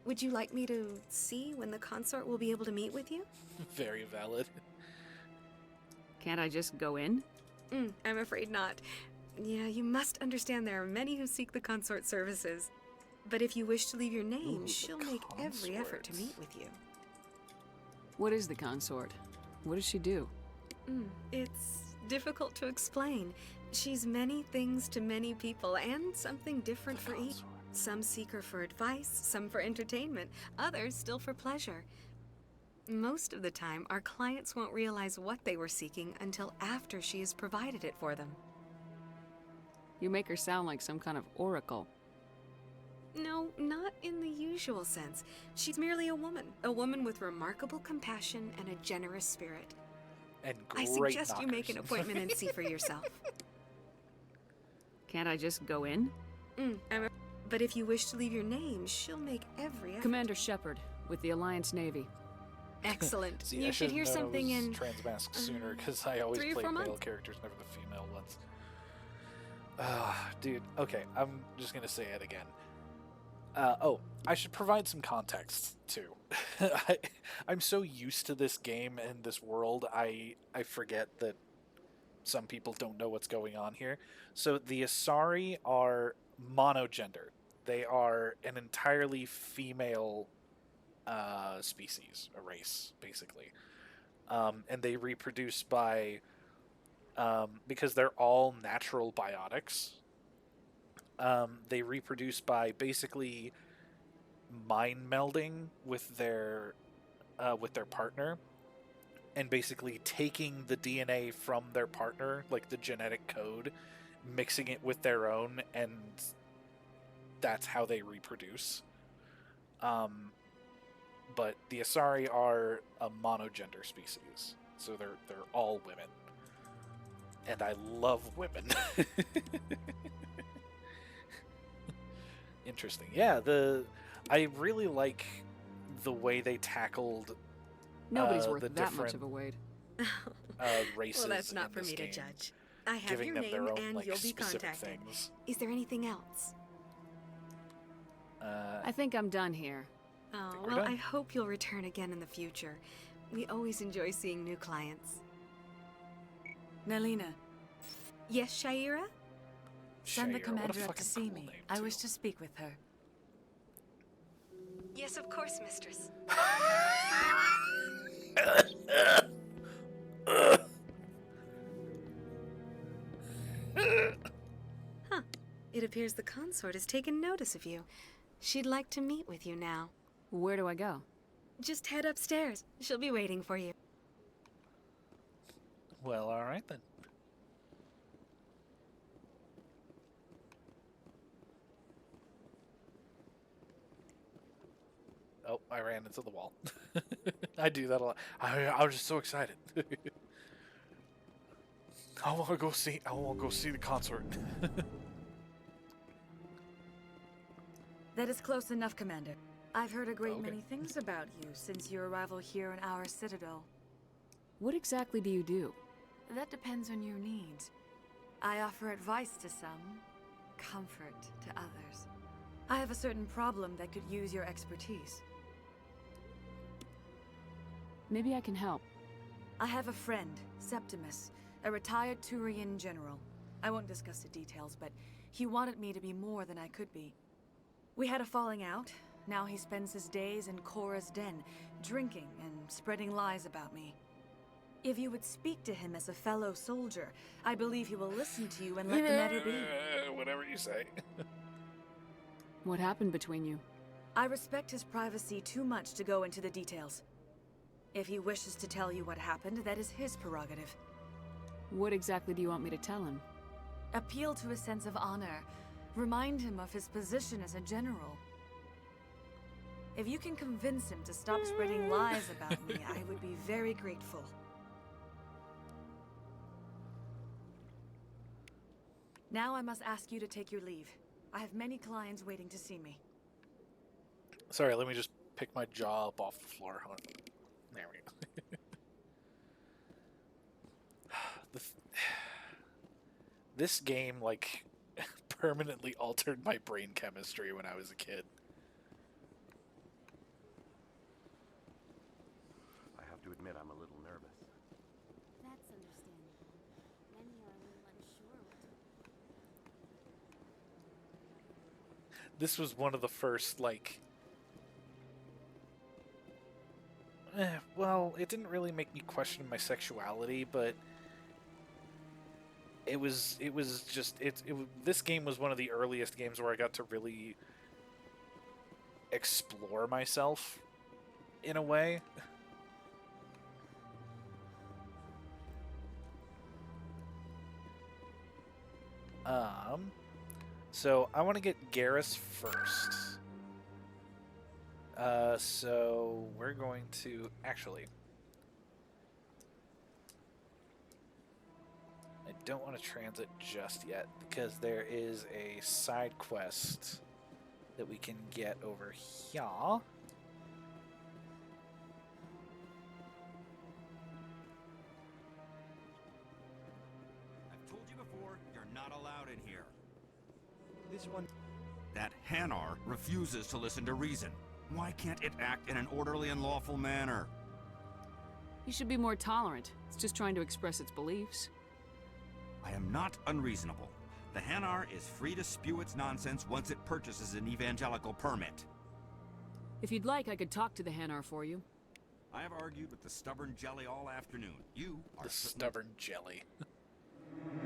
Would you like me to see when the consort will be able to meet with you? Very valid. Can't I just go in? I'm afraid not. Yeah, you must understand there are many who seek the consort services. But if you wish to leave your name, she'll make every effort to meet with you. What is the consort? What does she do? It's difficult to explain. She's many things to many people, and something different for each. Some seek her for advice, some for entertainment, others still for pleasure. Most of the time, our clients won't realize what they were seeking until after she has provided it for them. You make her sound like some kind of oracle. No, not in the usual sense. She's merely a woman with remarkable compassion and a generous spirit. And I suggest you make an appointment and see for yourself. Can't I just go in? But if you wish to leave your name, she'll make every effort. Commander Shepard, with the Alliance Navy. Excellent. See, you should hear something in transmask sooner, because I always 3 or play 4 male months. characters, never the female ones. Dude, okay, I'm just gonna say it again. I should provide some context too. I'm so used to this game and this world, I forget that some people don't know what's going on here. So the Asari are monogender. They are an entirely female species, a race, basically. And they reproduce by, because they're all natural biotics, they reproduce by basically mind melding with their partner, and basically taking the DNA from their partner, like the genetic code, mixing it with their own, and that's how they reproduce. But the Asari are a monogender species, so they're all women, and I love women. Interesting. Yeah, I really like the way they tackled Nobody's worth the that different much of a Wade. races. Well, that's not in for this me game, to judge. I have giving your them name, their own, and like, you'll be specific contacted. things. Is there anything else? I think I'm done here. Oh, we're well, done. I hope you'll return again in the future. We always enjoy seeing new clients. Nalina, Yes, Shaira? send the Shair, what a commander up to fucking see cool me. name, I too. wish to speak with her. Yes, of course, mistress. Huh. It appears the consort has taken notice of you. She'd like to meet with you now. Where do I go? Just head upstairs. She'll be waiting for you. Well, all right then. Oh, I ran into the wall. I do that a lot. I was just so excited. I want to go see the consort. That is close enough, Commander. I've heard a great Okay. many things about you since your arrival here in our citadel. What exactly do you do? That depends on your needs. I offer advice to some, comfort to others. I have a certain problem that could use your expertise. Maybe I can help. I have a friend, Septimus, a retired Turian general. I won't discuss the details, but he wanted me to be more than I could be. We had a falling out. Now he spends his days in Korra's den, drinking and spreading lies about me. If you would speak to him as a fellow soldier, I believe he will listen to you and let the matter be. Whatever you say. What happened between you? I respect his privacy too much to go into the details. If he wishes to tell you what happened, that is his prerogative. What exactly do you want me to tell him? Appeal to his sense of honor. Remind him of his position as a general. If you can convince him to stop spreading lies about me, I would be very grateful. Now I must ask you to take your leave. I have many clients waiting to see me. Sorry, let me just pick my jaw up off the floor. Hold on. There we go. This game, like, permanently altered my brain chemistry when I was a kid. I have to admit I'm a little nervous. That's understandable. Many are a little unsure what to This was one of the first, like... well, it didn't really make me question my sexuality, but... This game was one of the earliest games where I got to really explore myself in a way. So I want to get Garrus first. So we're going to actually. I don't want to transit just yet because there is a side quest that we can get over here. I've told you before, you're not allowed in here. This one... That Hanar refuses to listen to reason. Why can't it act in an orderly and lawful manner? You should be more tolerant. It's just trying to express its beliefs. I am not unreasonable. The Hanar is free to spew its nonsense once it purchases an evangelical permit. If you'd like, I could talk to the Hanar for you. I have argued with the stubborn jelly all afternoon. You are the stubborn jelly.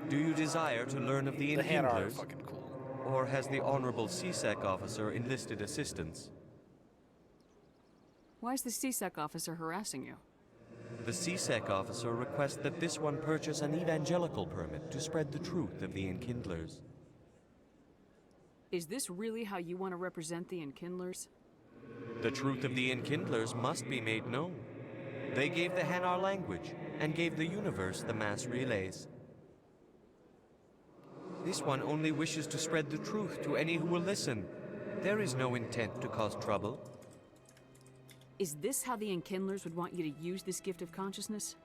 Do you desire to learn of the Hanar are Enkindlers? fucking cool. Or has the Honorable CSEC officer enlisted assistance? Why is the CSEC officer harassing you? The CSEC officer requests that this one purchase an evangelical permit to spread the truth of the Enkindlers. Is this really how you want to represent the Enkindlers? The truth of the Enkindlers must be made known. They gave the Hanar language, and gave the universe the mass relays. This one only wishes to spread the truth to any who will listen. There is no intent to cause trouble. Is this how the Enkindlers would want you to use this gift of consciousness?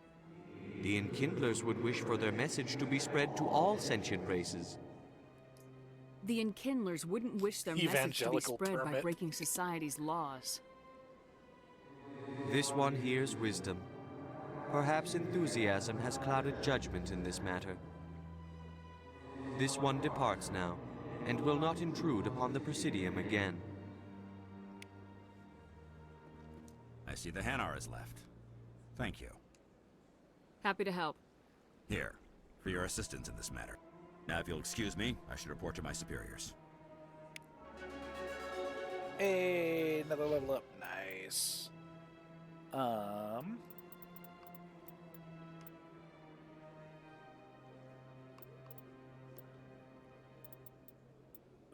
The Enkindlers would wish for their message to be spread to all sentient races. The Enkindlers wouldn't wish their message to be Evangelical spread by permit. breaking society's laws. This one hears wisdom. Perhaps enthusiasm has clouded judgment in this matter. This one departs now, and will not intrude upon the Presidium again. I see the Hanar is left. Thank you. Happy to help. Here, for your assistance in this matter. Now, if you'll excuse me, I should report to my superiors. Hey, another level up. Nice.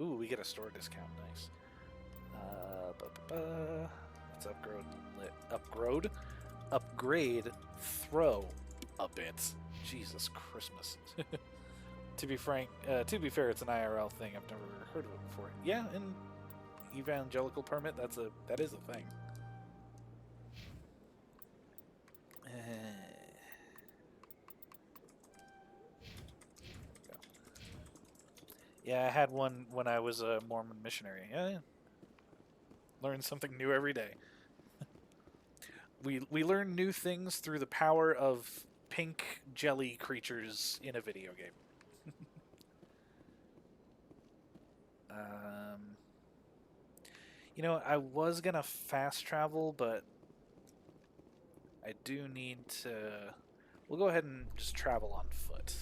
Ooh, we get a store discount. Nice. Let's upgrade throw a bit. Jesus Christmas. To be fair, it's an IRL thing. I've never heard of it before. Yeah, and evangelical permit. That is a thing. Yeah, I had one when I was a Mormon missionary. Yeah. Learn something new every day. We learn new things through the power of pink jelly creatures in a video game. You know, I was gonna fast travel, but I do need to... We'll go ahead and just travel on foot.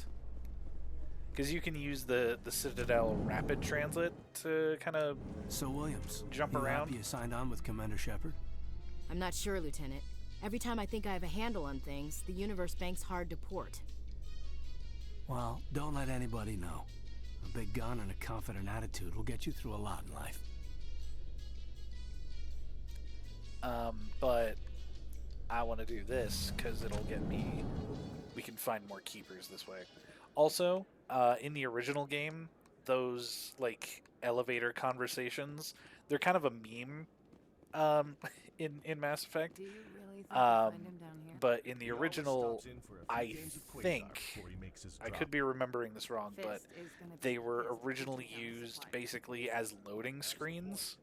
Because you can use the Citadel Rapid Transit to kind of So Williams, jump you around. happy you signed on with Commander Shepard? I'm not sure, Lieutenant. Every time I think I have a handle on things, the universe banks hard to port. Well, don't let anybody know. A big gun and a confident attitude will get you through a lot in life. But I want to do this because it'll get me... We can find more keepers this way. Also, in the original game, those, like, elevator conversations, they're kind of a meme in Mass Effect. Do you really think you'll find him down here? But in the original, I think, I could be remembering this wrong, but they were originally used basically as loading screens.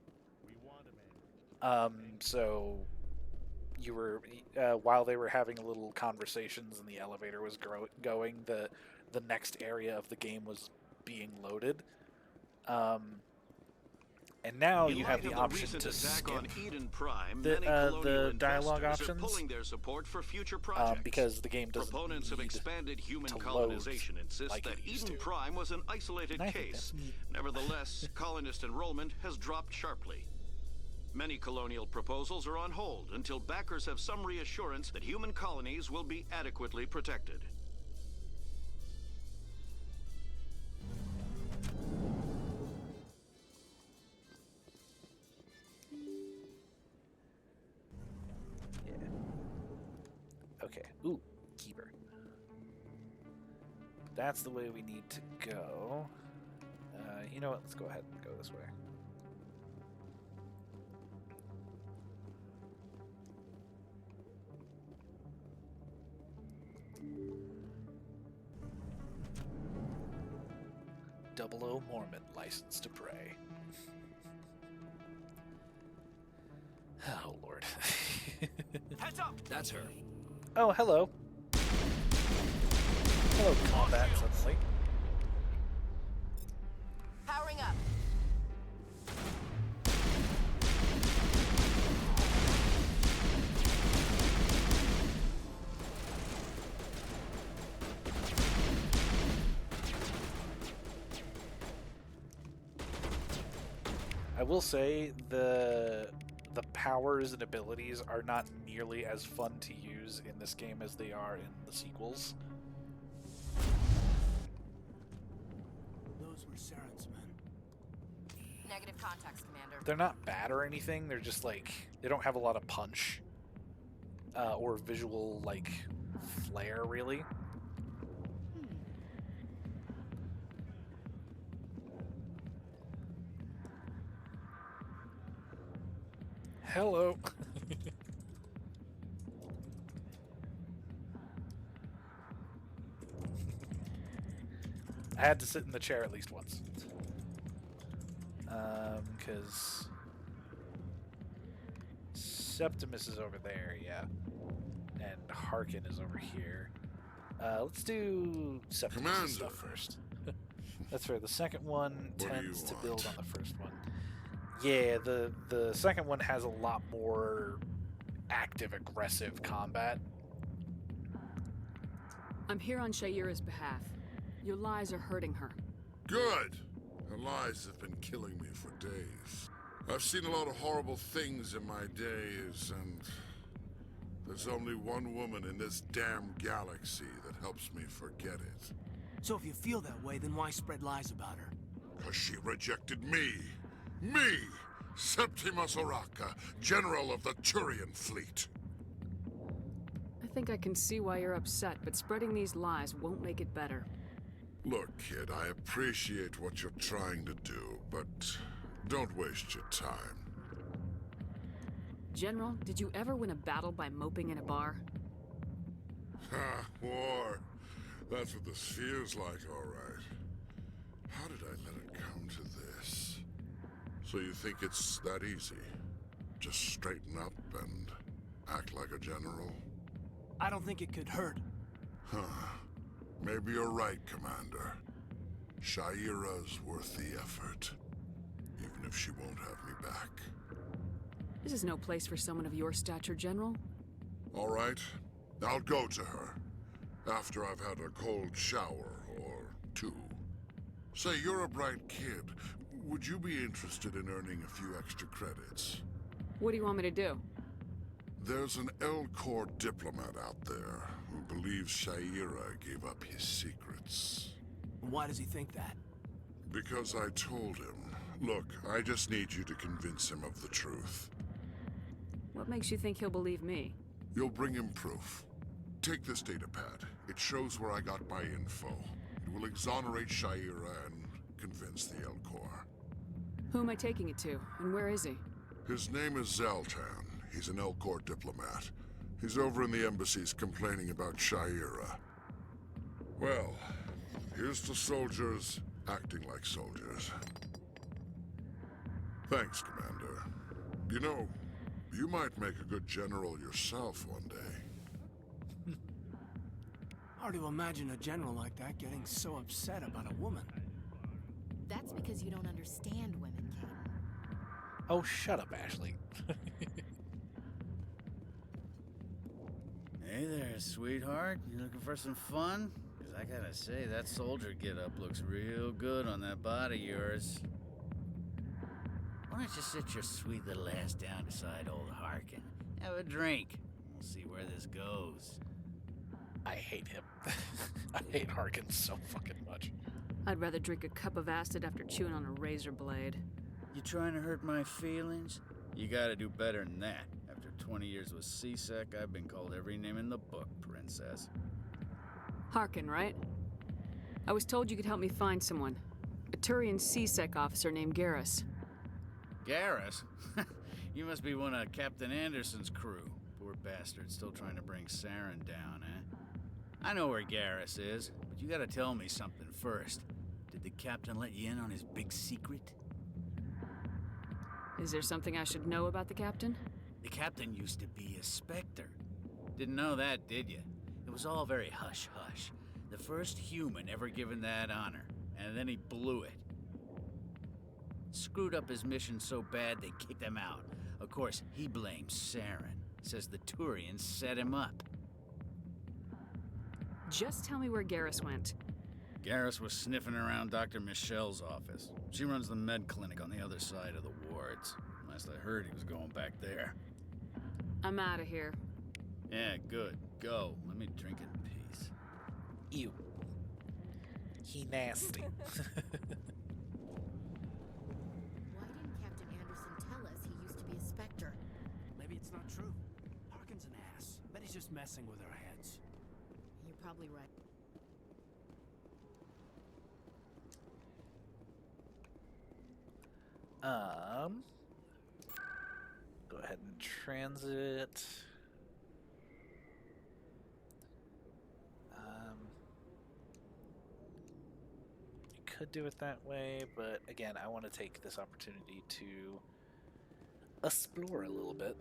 So you were, while they were having little conversations and the elevator was going, the next area of the game was being loaded. And now you have the option to skip the dialogue options because the game doesn't Proponents of need expanded human to colonization load insist like that it used Eden to. Prime was an isolated And I think case. that's neat. Nevertheless, colonist enrollment has dropped sharply. Many colonial proposals are on hold until backers have some reassurance that human colonies will be adequately protected. Okay. Ooh, keeper. That's the way we need to go. You know what? Let's go ahead and go this way. Double O Mormon, license to pray. Oh, Lord. Heads up! That's her. Oh, hello. Hello, combat, suddenly. Powering up. I will say the powers and abilities are not nearly as fun to use in this game as they are in the sequels. Those were Saren's men. Negative contacts, Commander. They're not bad or anything, they're just like, they don't have a lot of punch or visual like flair really. Hello. I had to sit in the chair at least once. Because Septimus is over there, yeah. And Harkin is over here. Let's do Septimus stuff first. That's fair. The second one tends to build on the first one. Yeah, the second one has a lot more active, aggressive combat. I'm here on Shaira's behalf. Your lies are hurting her. Good! Her lies have been killing me for days. I've seen a lot of horrible things in my days, and there's only one woman in this damn galaxy that helps me forget it. So if you feel that way, then why spread lies about her? Because she rejected me! Me! Septimus Oraka, General of the Turian Fleet. I think I can see why you're upset, but spreading these lies won't make it better. Look, kid, I appreciate what you're trying to do, but don't waste your time. General, did you ever win a battle by moping in a bar? Ha, war. That's what this feels like, all right. How did I let it come to this? So you think it's that easy? Just straighten up and act like a general? I don't think it could hurt. Huh. Maybe you're right, Commander. Shaira's worth the effort. Even if she won't have me back. This is no place for someone of your stature, General. All right. I'll go to her. After I've had a cold shower or two. Say, you're a bright kid. Would you be interested in earning a few extra credits? What do you want me to do? There's an Elcor diplomat out there who believes Shaira gave up his secrets. Why does he think that? Because I told him. Look, I just need you to convince him of the truth. What makes you think he'll believe me? You'll bring him proof. Take this datapad. It shows where I got my info. It will exonerate Shaira and convince the Elcor. Who am I taking it to, and where is he? His name is Zaltan. He's an Elcor diplomat. He's over in the embassies complaining about Shaira. Well, here's to soldiers acting like soldiers. Thanks, Commander. You know, you might make a good general yourself one day. Hard to imagine a general like that getting so upset about a woman. That's because you don't understand women, King. Oh, shut up, Ashley. Hey there, sweetheart. You looking for some fun? Because I gotta say, that soldier getup looks real good on that body of yours. Why don't you sit your sweet little ass down beside old Harkin? Have a drink. We'll see where this goes. I hate him. I hate Harkin so fucking much. I'd rather drink a cup of acid after chewing on a razor blade. You trying to hurt my feelings? You gotta do better than that. After 20 years with C-Sec, I've been called every name in the book, princess. Harkin, right? I was told you could help me find someone. A Turian C-Sec officer named Garrus. Garrus? You must be one of Captain Anderson's crew. Poor bastard, still trying to bring Saren down, eh? I know where Garrus is, but you gotta tell me something first. Did the captain let you in on his big secret? Is there something I should know about the captain? The captain used to be a Spectre. Didn't know that, did you? It was all very hush-hush. The first human ever given that honor, and then he blew it. Screwed up his mission so bad they kicked him out. Of course, he blames Saren. Says the Turians set him up. Just tell me where Garrus went. Garrus was sniffing around Dr. Michelle's office. She runs the med clinic on the other side of the wards. Last I heard, he was going back there. I'm out of here. Yeah, good. Go. Let me drink in peace. Ew. He nasty. Why didn't Captain Anderson tell us he used to be a Spectre? Maybe it's not true. Harkin's an ass. Bet he's just messing with our heads. You're probably right. Go ahead and transit. You could do it that way, but again, I want to take this opportunity to explore a little bit.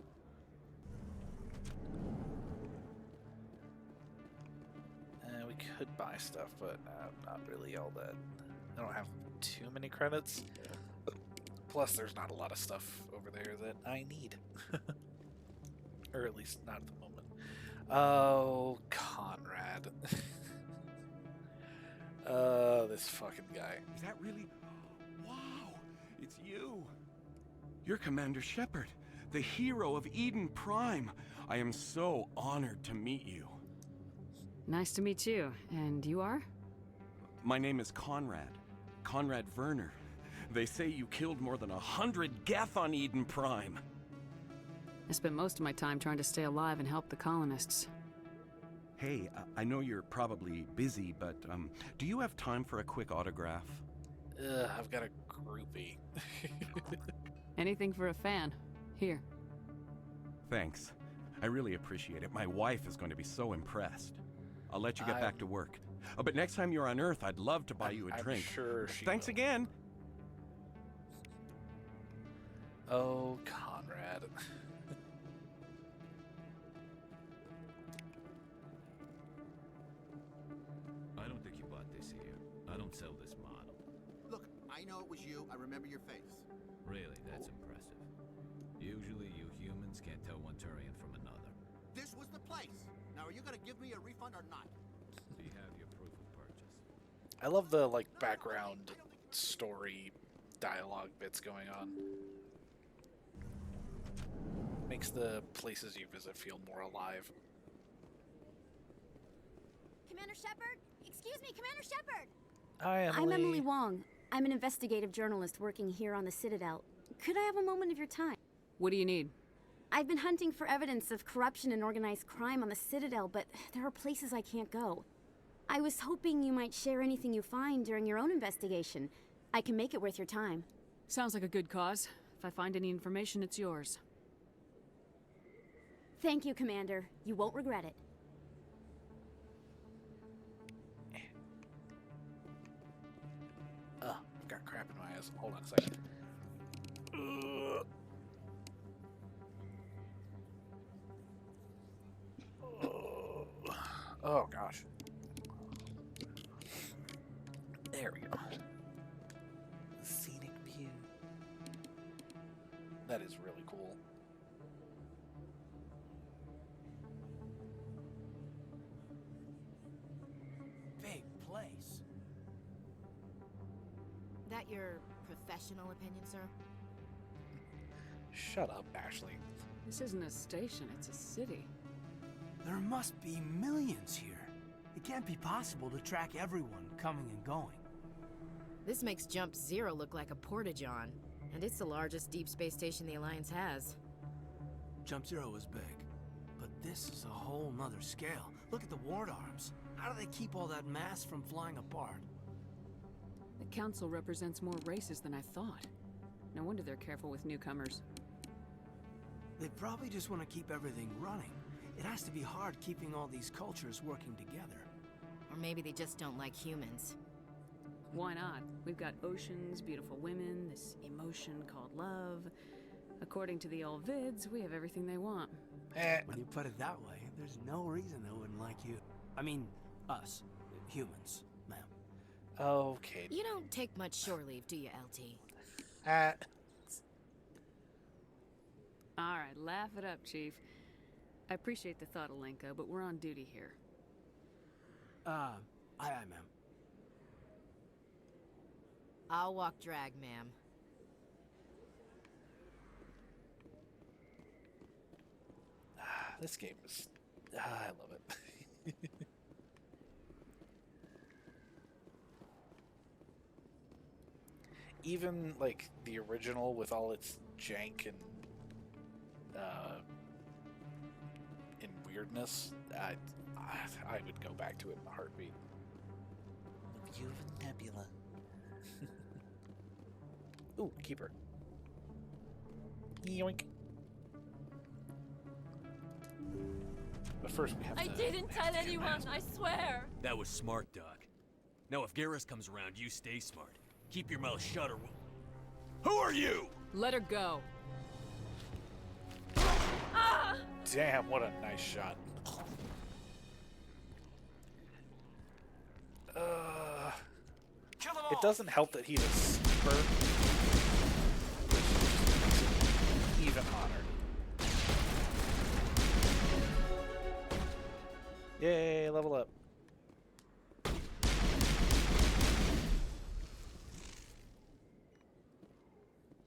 We could buy stuff, but not really all that. I don't have too many credits. Plus, there's not a lot of stuff over there that I need. Or at least not at the moment. Oh, Conrad. This fucking guy. Is that really? Wow, it's you. You're Commander Shepard, the hero of Eden Prime. I am so honored to meet you. Nice to meet you. And you are? My name is Conrad. Conrad Werner. They say you killed more than 100 Geth on Eden Prime. I spent most of my time trying to stay alive and help the colonists. Hey, I know you're probably busy, but do you have time for a quick autograph? I've got a groupie. Anything for a fan. Here. Thanks. I really appreciate it. My wife is going to be so impressed. I'll let you get back to work. Oh, but next time you're on Earth, I'd love to buy you a drink. I'm sure she Thanks will. again. Oh, Conrad. I don't think you bought this here. I don't sell this model. Look, I know it was you. I remember your face. Really, that's impressive. Usually you humans can't tell one Turian from another. This was the place. Now, are you gonna give me a refund or not? Do you have your proof of purchase? I love the background story dialogue bits going on. Makes the places you visit feel more alive. Commander Shepard? Excuse me, Commander Shepard! Hi, Emily. I'm Emily Wong. I'm an investigative journalist working here on the Citadel. Could I have a moment of your time? What do you need? I've been hunting for evidence of corruption and organized crime on the Citadel, but there are places I can't go. I was hoping you might share anything you find during your own investigation. I can make it worth your time. Sounds like a good cause. If I find any information, it's yours. Thank you, Commander. You won't regret it. I've got crap in my eyes. Hold on a second. Oh, gosh. There we go. Scenic view. That is really cool. Big place. That your professional opinion, sir? Shut up, Ashley. This isn't a station, it's a city. There must be millions here. It can't be possible to track everyone coming and going. This makes Jump Zero look like a porta-john, and it's the largest deep space station the Alliance has. Jump Zero is big, but this is a whole nother scale. Look at the ward arms. How do they keep all that mass from flying apart? The Council represents more races than I thought. No wonder they're careful with newcomers. They probably just want to keep everything running. It has to be hard keeping all these cultures working together. Or maybe they just don't like humans. Why not? We've got oceans, beautiful women, this emotion called love. According to the old vids, we have everything they want. When you put it that way, there's no reason they wouldn't like you. I mean, us. humans, ma'am. Okay. You don't take much shore leave, do you, LT? All right, laugh it up, Chief. I appreciate the thought, Alenka, but we're on duty here. Aye, ma'am. I'll walk drag, ma'am. This game is... I love it. Even, like, the original with all its jank and weirdness, I would go back to it in a heartbeat. The view of a nebula. Ooh, keeper. Yoink. But first we have I didn't tell anyone, I swear! That was smart, Doc. Now if Garrus comes around, you stay smart. Keep your mouth shut or we'll... Who are you? Let her go. Ah! Damn, what a nice shot. It doesn't help that he's a sniper. Even honored. Yay, level up.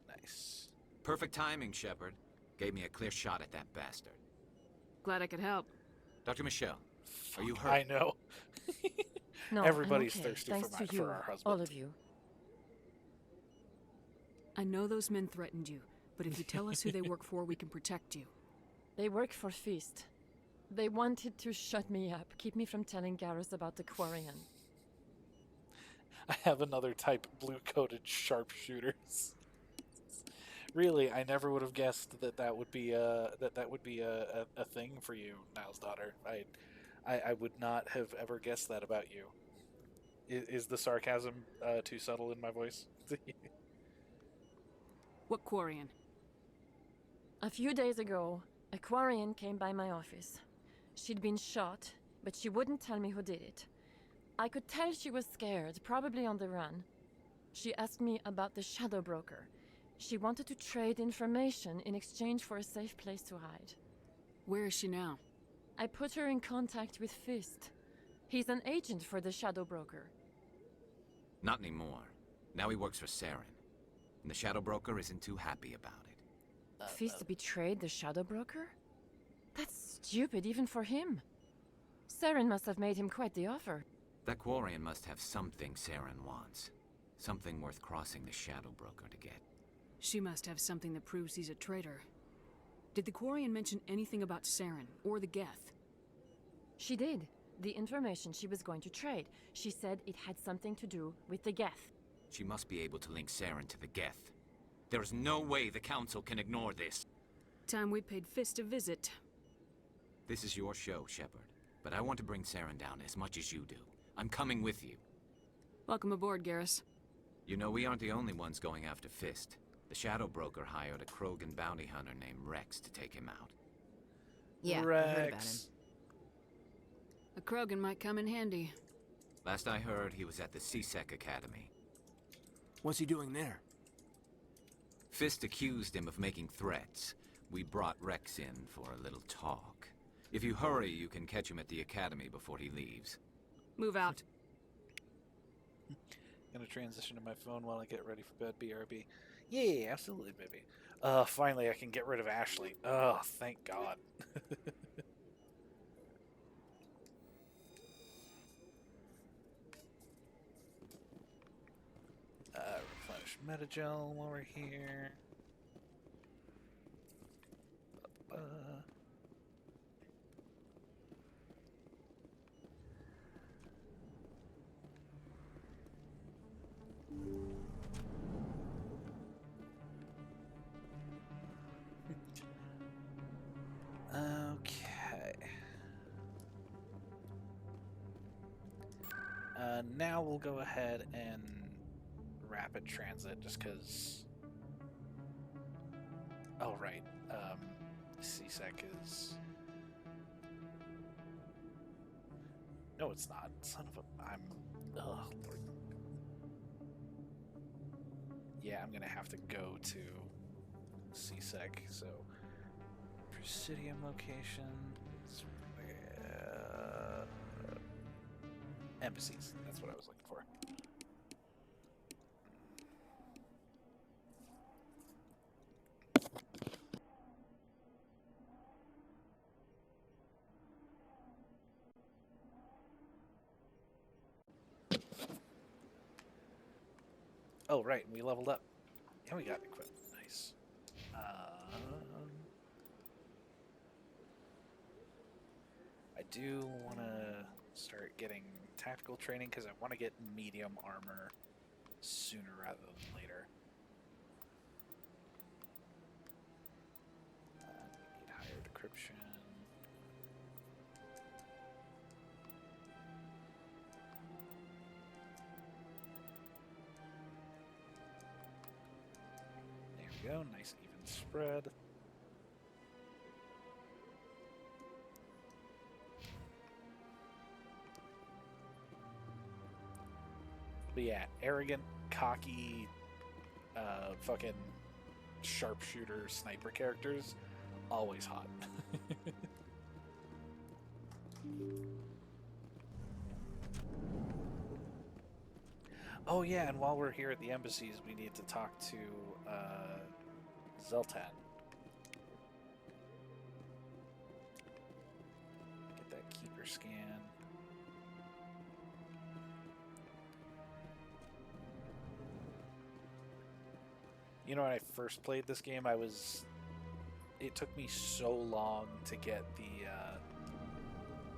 Nice. Perfect timing, Shepard. Gave me a clear shot at that bastard. Glad I could help. Dr. Michelle, are you hurt? I know. No, Everybody's I'm okay. thirsty Thanks for to you, our husband. all of you. I know those men threatened you, but if you tell us who they work for, we can protect you. They work for Feast. They wanted to shut me up, keep me from telling Garrus about the Quarian. I have another type, blue-coated sharpshooters. Really, I never would have guessed that would be a thing for you, Niles' daughter. I would not have ever guessed that about you. Is the sarcasm too subtle in my voice? What Quarian? A few days ago, a Quarian came by my office. She'd been shot, but she wouldn't tell me who did it. I could tell she was scared, probably on the run. She asked me about the Shadow Broker. She wanted to trade information in exchange for a safe place to hide. Where is she now? I put her in contact with Fist. He's an agent for the Shadow Broker. Not anymore. Now he works for Saren. And the Shadow Broker isn't too happy about it. Fist betrayed the Shadow Broker? That's stupid even for him. Saren must have made him quite the offer. That Quarian must have something Saren wants. Something worth crossing the Shadow Broker to get. She must have something that proves he's a traitor. Did the Quarian mention anything about Saren or the Geth? She did. The information she was going to trade. She said it had something to do with the Geth. She must be able to link Saren to the Geth. There is no way the Council can ignore this. Time we paid Fist a visit. This is your show, Shepard. But I want to bring Saren down as much as you do. I'm coming with you. Welcome aboard, Garrus. You know, we aren't the only ones going after Fist. The Shadow Broker hired a Krogan bounty hunter named Rex to take him out. Yeah, Rex. I heard about him. A Krogan might come in handy. Last I heard, he was at the C-Sec Academy. What's he doing there? Fist accused him of making threats. We brought Rex in for a little talk. If you hurry, you can catch him at the Academy before he leaves. Move out. Gonna transition to my phone while I get ready for bed, BRB. Yeah, absolutely, baby. Finally I can get rid of Ashley. Oh, thank God. Replenish Metagel while we're here. Okay. Now we'll go ahead and rapid transit just because. Oh, right. C-Sec is. No, it's not. Son of a... Ugh, Lord. Yeah, I'm gonna have to go to CSEC, so... Presidium location... embassies, that's what I was looking for. Oh, right, we leveled up. And we got equipment. Nice. I do want to start getting tactical training because I want to get medium armor sooner rather than later. We need higher decryption. Go, nice even spread. But yeah, arrogant, cocky, fucking sharpshooter sniper characters, always hot. Oh yeah, and while we're here at the embassies, we need to talk to Zeltan. Get that keeper scan. You know, when I first played this game, it took me so long to get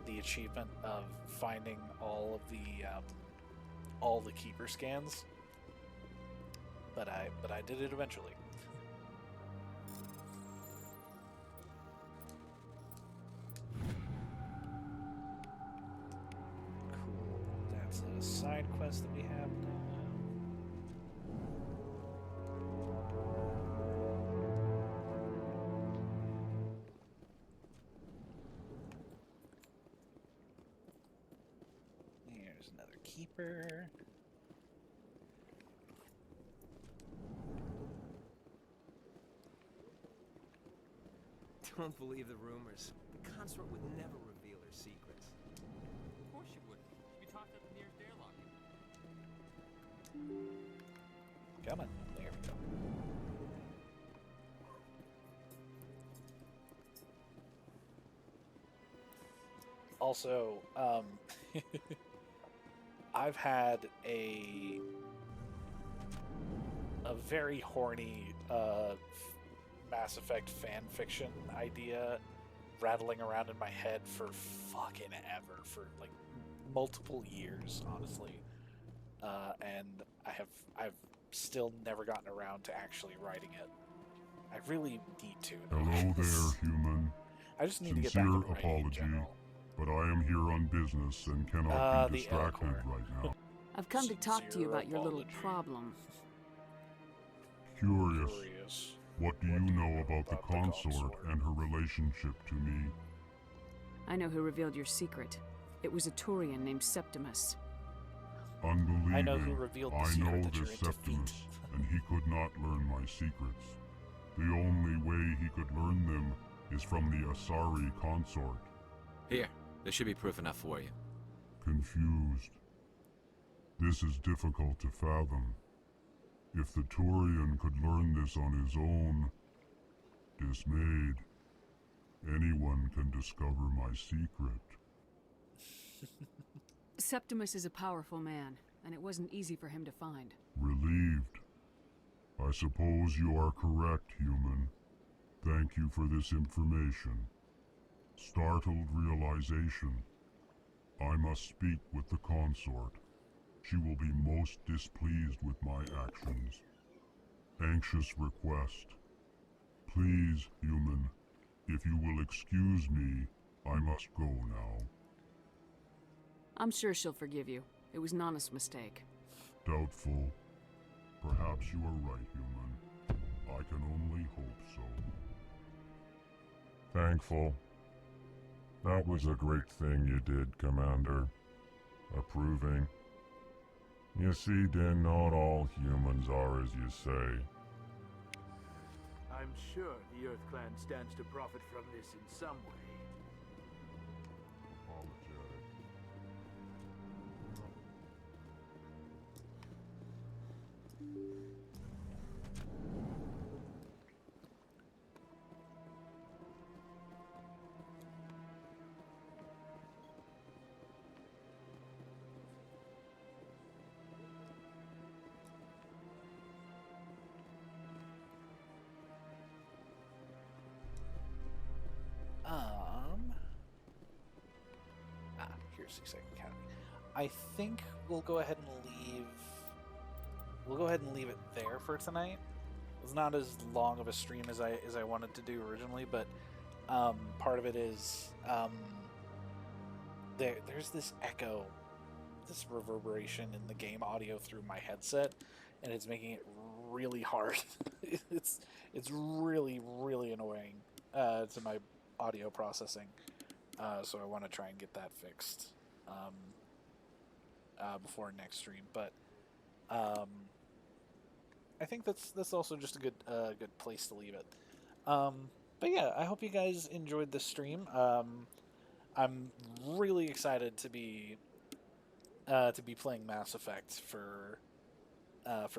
the achievement of finding all the keeper scans, but I did it eventually. Cool. That's a side quest that we have now. Here's another keeper. Don't believe the rumors. The consort would never reveal her secrets. Of course you wouldn't. You talked at the nearest airlock. Come on. There we go. Also, I've had a very horny Mass Effect fan fiction idea rattling around in my head for fucking ever, for like multiple years, honestly. And I've still never gotten around to actually writing it. I really need to. Hello there, human. I just need to get back to writing in apology, general. but I am here on business and cannot be distracted right now. I've come to talk to you about your little problem. Curious. What do you know about the consort and her relationship to me? I know who revealed your secret. It was a Turian named Septimus. Unbelieving. I know who revealed the I secret know that you're this into Septimus, and he could not learn my secrets. The only way he could learn them is from the Asari consort. Here, there should be proof enough for you. Confused. This is difficult to fathom. If the Turian could learn this on his own, dismayed, anyone can discover my secret. Septimus is a powerful man, and it wasn't easy for him to find. Relieved. I suppose you are correct, human. Thank you for this information. Startled realization. I must speak with the consort. She will be most displeased with my actions. Anxious request. Please, human, if you will excuse me, I must go now. I'm sure she'll forgive you. It was an honest mistake. Doubtful. Perhaps you are right, human. I can only hope so. Thankful. That was a great thing you did, Commander. Approving? You see, Din, not all humans are as you say. I'm sure the Earth Clan stands to profit from this in some way. Apologetic. Here's the second academy. I think we'll go ahead and leave. We'll go ahead and leave it there for tonight. It's not as long of a stream as I wanted to do originally, but part of it is there's this echo, this reverberation in the game audio through my headset, and it's making it really hard. it's really annoying to my audio processing. So I want to try and get that fixed before next stream. But I think that's also just a good place to leave it. But yeah, I hope you guys enjoyed this stream. I'm really excited to be playing Mass Effect for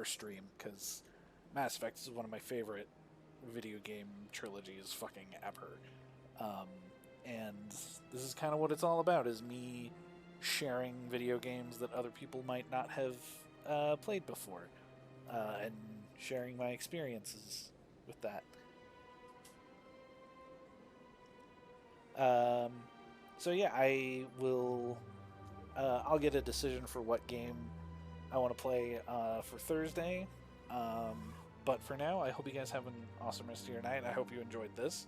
stream, because Mass Effect is one of my favorite video game trilogies fucking ever. And this is kind of what it's all about, is me sharing video games that other people might not have played before, and sharing my experiences with that. So yeah, I will. I'll get a decision for what game I want to play for Thursday. But for now, I hope you guys have an awesome rest of your night. I hope you enjoyed this.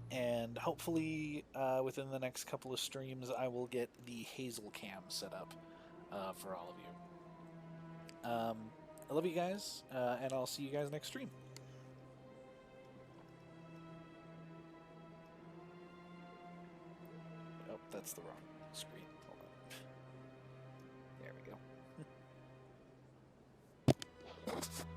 And hopefully, within the next couple of streams, I will get the Hazel Cam set up for all of you. I love you guys, and I'll see you guys next stream. Oh, that's the wrong screen. Hold on. There we go.